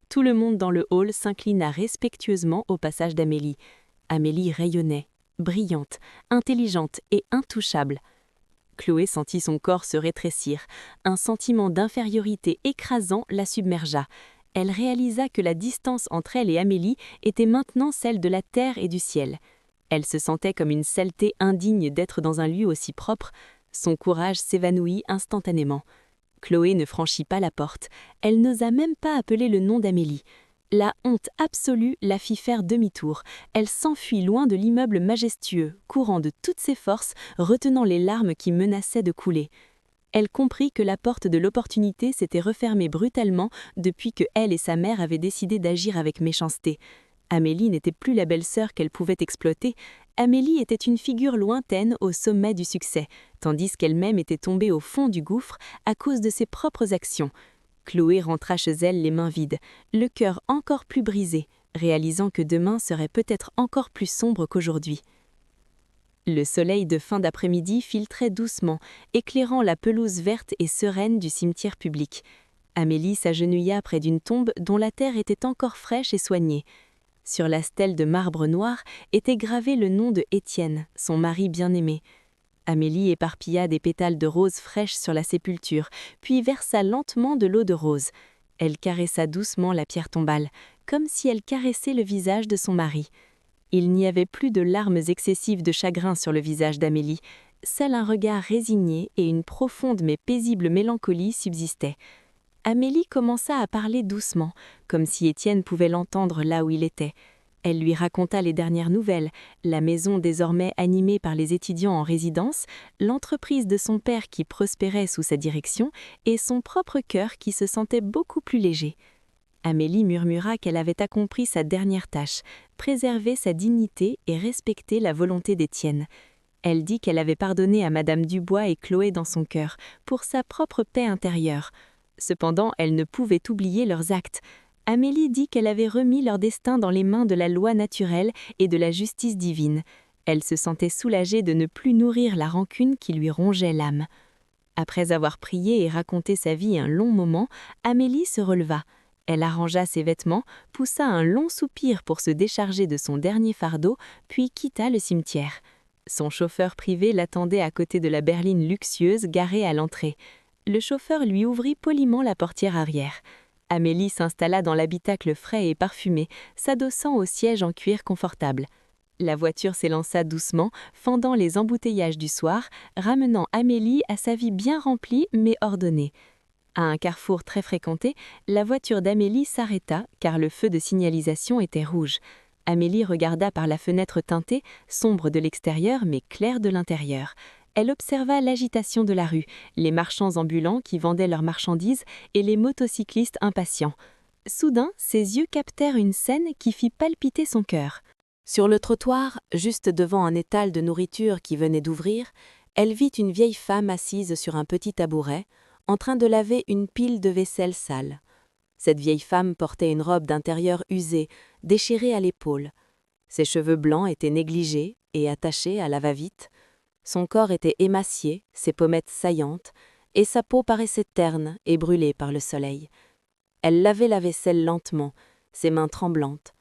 Tout le monde dans le hall s'inclina respectueusement au passage d'Amélie. Amélie rayonnait, brillante, intelligente et intouchable. Chloé sentit son corps se rétrécir. Un sentiment d'infériorité écrasant la submergea. Elle réalisa que la distance entre elle et Amélie était maintenant celle de la terre et du ciel. Elle se sentait comme une saleté indigne d'être dans un lieu aussi propre. Son courage s'évanouit instantanément. Chloé ne franchit pas la porte. Elle n'osa même pas appeler le nom d'Amélie. La honte absolue la fit faire demi-tour. Elle s'enfuit loin de l'immeuble majestueux, courant de toutes ses forces, retenant les larmes qui menaçaient de couler. Elle comprit que la porte de l'opportunité s'était refermée brutalement depuis que elle et sa mère avaient décidé d'agir avec méchanceté. Amélie n'était plus la belle-sœur qu'elle pouvait exploiter. Amélie était une figure lointaine au sommet du succès, tandis qu'elle-même était tombée au fond du gouffre à cause de ses propres actions. Chloé rentra chez elle les mains vides, le cœur encore plus brisé, réalisant que demain serait peut-être encore plus sombre qu'aujourd'hui. Le soleil de fin d'après-midi filtrait doucement, éclairant la pelouse verte et sereine du cimetière public. Amélie s'agenouilla près d'une tombe dont la terre était encore fraîche et soignée. Sur la stèle de marbre noir était gravé le nom de Étienne, son mari bien-aimé. Amélie éparpilla des pétales de rose fraîches sur la sépulture, puis versa lentement de l'eau de rose. Elle caressa doucement la pierre tombale, comme si elle caressait le visage de son mari. Il n'y avait plus de larmes excessives de chagrin sur le visage d'Amélie. Seul un regard résigné et une profonde mais paisible mélancolie subsistaient. Amélie commença à parler doucement, comme si Étienne pouvait l'entendre là où il était. Elle lui raconta les dernières nouvelles, la maison désormais animée par les étudiants en résidence, l'entreprise de son père qui prospérait sous sa direction et son propre cœur qui se sentait beaucoup plus léger. Amélie murmura qu'elle avait accompli sa dernière tâche, préserver sa dignité et respecter la volonté d'Étienne. Elle dit qu'elle avait pardonné à Madame Dubois et Chloé dans son cœur, pour sa propre paix intérieure. Cependant, elle ne pouvait oublier leurs actes. Amélie dit qu'elle avait remis leur destin dans les mains de la loi naturelle et de la justice divine. Elle se sentait soulagée de ne plus nourrir la rancune qui lui rongeait l'âme. Après avoir prié et raconté sa vie un long moment, Amélie se releva. Elle arrangea ses vêtements, poussa un long soupir pour se décharger de son dernier fardeau, puis quitta le cimetière. Son chauffeur privé l'attendait à côté de la berline luxueuse garée à l'entrée. Le chauffeur lui ouvrit poliment la portière arrière. Amélie s'installa dans l'habitacle frais et parfumé, s'adossant au siège en cuir confortable. La voiture s'élança doucement, fendant les embouteillages du soir, ramenant Amélie à sa vie bien remplie mais ordonnée. À un carrefour très fréquenté, la voiture d'Amélie s'arrêta car le feu de signalisation était rouge. Amélie regarda par la fenêtre teintée, sombre de l'extérieur mais claire de l'intérieur. Elle observa l'agitation de la rue, les marchands ambulants qui vendaient leurs marchandises et les motocyclistes impatients. Soudain, ses yeux captèrent une scène qui fit palpiter son cœur. Sur le trottoir, juste devant un étal de nourriture qui venait d'ouvrir, elle vit une vieille femme assise sur un petit tabouret, en train de laver une pile de vaisselle sale. Cette vieille femme portait une robe d'intérieur usée, déchirée à l'épaule. Ses cheveux blancs étaient négligés et attachés à la va-vite. Son corps était émacié, ses pommettes saillantes, et sa peau paraissait terne et brûlée par le soleil. Elle lavait la vaisselle lentement, ses mains tremblantes.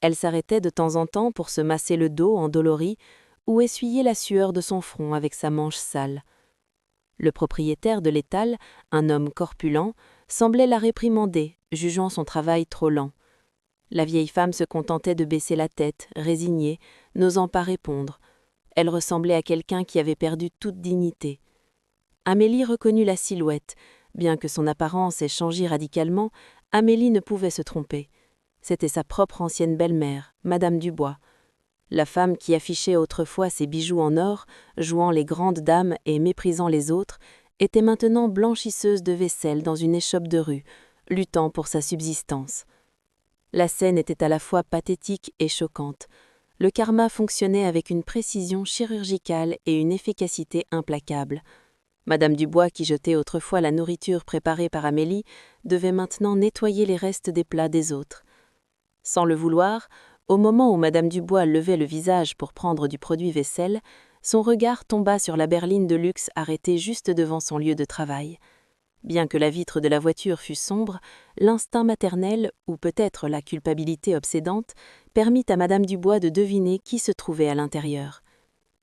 Elle s'arrêtait de temps en temps pour se masser le dos endolori ou essuyer la sueur de son front avec sa manche sale. Le propriétaire de l'étal, un homme corpulent, semblait la réprimander, jugeant son travail trop lent. La vieille femme se contentait de baisser la tête, résignée, n'osant pas répondre. Elle ressemblait à quelqu'un qui avait perdu toute dignité. Amélie reconnut la silhouette. Bien que son apparence ait changé radicalement, Amélie ne pouvait se tromper. C'était sa propre ancienne belle-mère, Madame Dubois. La femme qui affichait autrefois ses bijoux en or, jouant les grandes dames et méprisant les autres, était maintenant blanchisseuse de vaisselle dans une échoppe de rue, luttant pour sa subsistance. La scène était à la fois pathétique et choquante. Le karma fonctionnait avec une précision chirurgicale et une efficacité implacable. Madame Dubois, qui jetait autrefois la nourriture préparée par Amélie, devait maintenant nettoyer les restes des plats des autres. Sans le vouloir, au moment où Madame Dubois levait le visage pour prendre du produit vaisselle, son regard tomba sur la berline de luxe arrêtée juste devant son lieu de travail. Bien que la vitre de la voiture fût sombre, l'instinct maternel, ou peut-être la culpabilité obsédante, permit à Madame Dubois de deviner qui se trouvait à l'intérieur.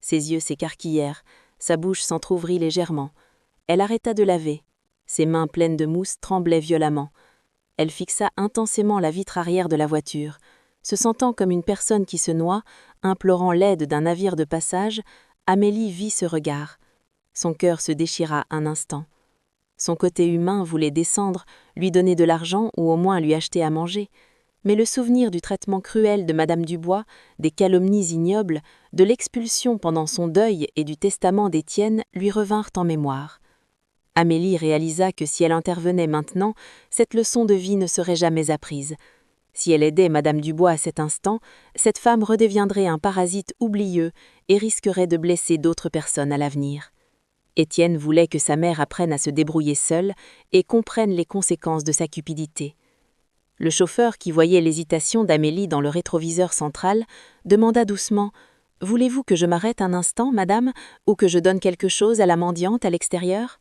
Ses yeux s'écarquillèrent, Sa bouche s'entr'ouvrit légèrement. Elle arrêta de laver. Ses mains pleines de mousse tremblaient violemment. Elle fixa intensément la vitre arrière de la voiture. Se sentant comme une personne qui se noie, implorant l'aide d'un navire de passage, Amélie vit ce regard. Son cœur se déchira un instant. Son côté humain voulait descendre, lui donner de l'argent ou au moins lui acheter à manger. Mais le souvenir du traitement cruel de Madame Dubois, des calomnies ignobles, de l'expulsion pendant son deuil et du testament d'Étienne lui revinrent en mémoire. Amélie réalisa que si elle intervenait maintenant, cette leçon de vie ne serait jamais apprise. Si elle aidait Madame Dubois à cet instant, cette femme redeviendrait un parasite oublieux et risquerait de blesser d'autres personnes à l'avenir. Étienne voulait que sa mère apprenne à se débrouiller seule et comprenne les conséquences de sa cupidité. Le chauffeur, qui voyait l'hésitation d'Amélie dans le rétroviseur central, demanda doucement « Voulez-vous que je m'arrête un instant, madame, ou que je donne quelque chose à la mendiante à l'extérieur ?»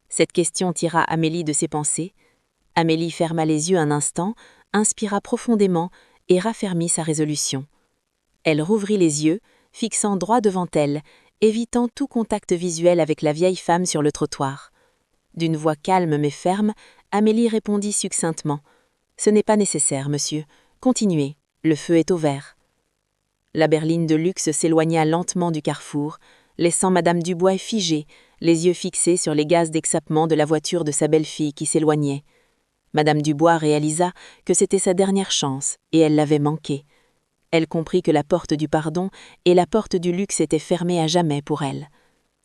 Cette question tira Amélie de ses pensées. Amélie ferma les yeux un instant, inspira profondément et raffermit sa résolution. Elle rouvrit les yeux, fixant droit devant elle, évitant tout contact visuel avec la vieille femme sur le trottoir. D'une voix calme mais ferme, Amélie répondit succinctement « Ce n'est pas nécessaire, monsieur. Continuez, le feu est au vert. » La berline de luxe s'éloigna lentement du carrefour, laissant Madame Dubois figée, les yeux fixés sur les gaz d'exapement de la voiture de sa belle-fille qui s'éloignait. Madame Dubois réalisa que c'était sa dernière chance et elle l'avait manquée. Elle comprit que la porte du pardon et la porte du luxe étaient fermées à jamais pour elle.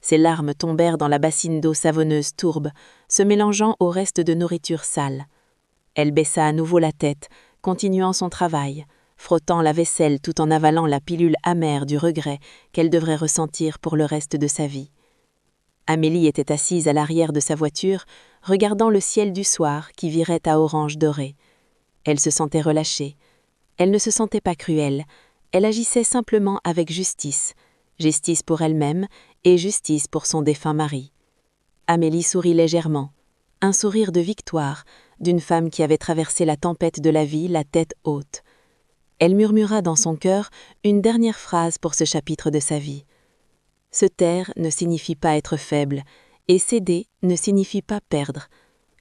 Ses larmes tombèrent dans la bassine d'eau savonneuse tourbe, se mélangeant au reste de nourriture sale. Elle baissa à nouveau la tête, continuant son travail, frottant la vaisselle tout en avalant la pilule amère du regret qu'elle devrait ressentir pour le reste de sa vie. Amélie était assise à l'arrière de sa voiture, regardant le ciel du soir qui virait à orange doré. Elle se sentait relâchée. Elle ne se sentait pas cruelle. Elle agissait simplement avec justice. Justice pour elle-même et justice pour son défunt mari. Amélie sourit légèrement. Un sourire de victoire, d'une femme qui avait traversé la tempête de la vie la tête haute. Elle murmura dans son cœur une dernière phrase pour ce chapitre de sa vie. Se taire ne signifie pas être faible, et céder ne signifie pas perdre.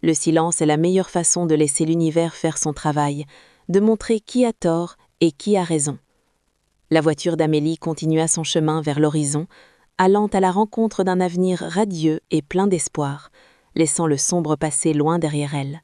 Le silence est la meilleure façon de laisser l'univers faire son travail, de montrer qui a tort et qui a raison. La voiture d'Amélie continua son chemin vers l'horizon, allant à la rencontre d'un avenir radieux et plein d'espoir, laissant le sombre passé loin derrière elle.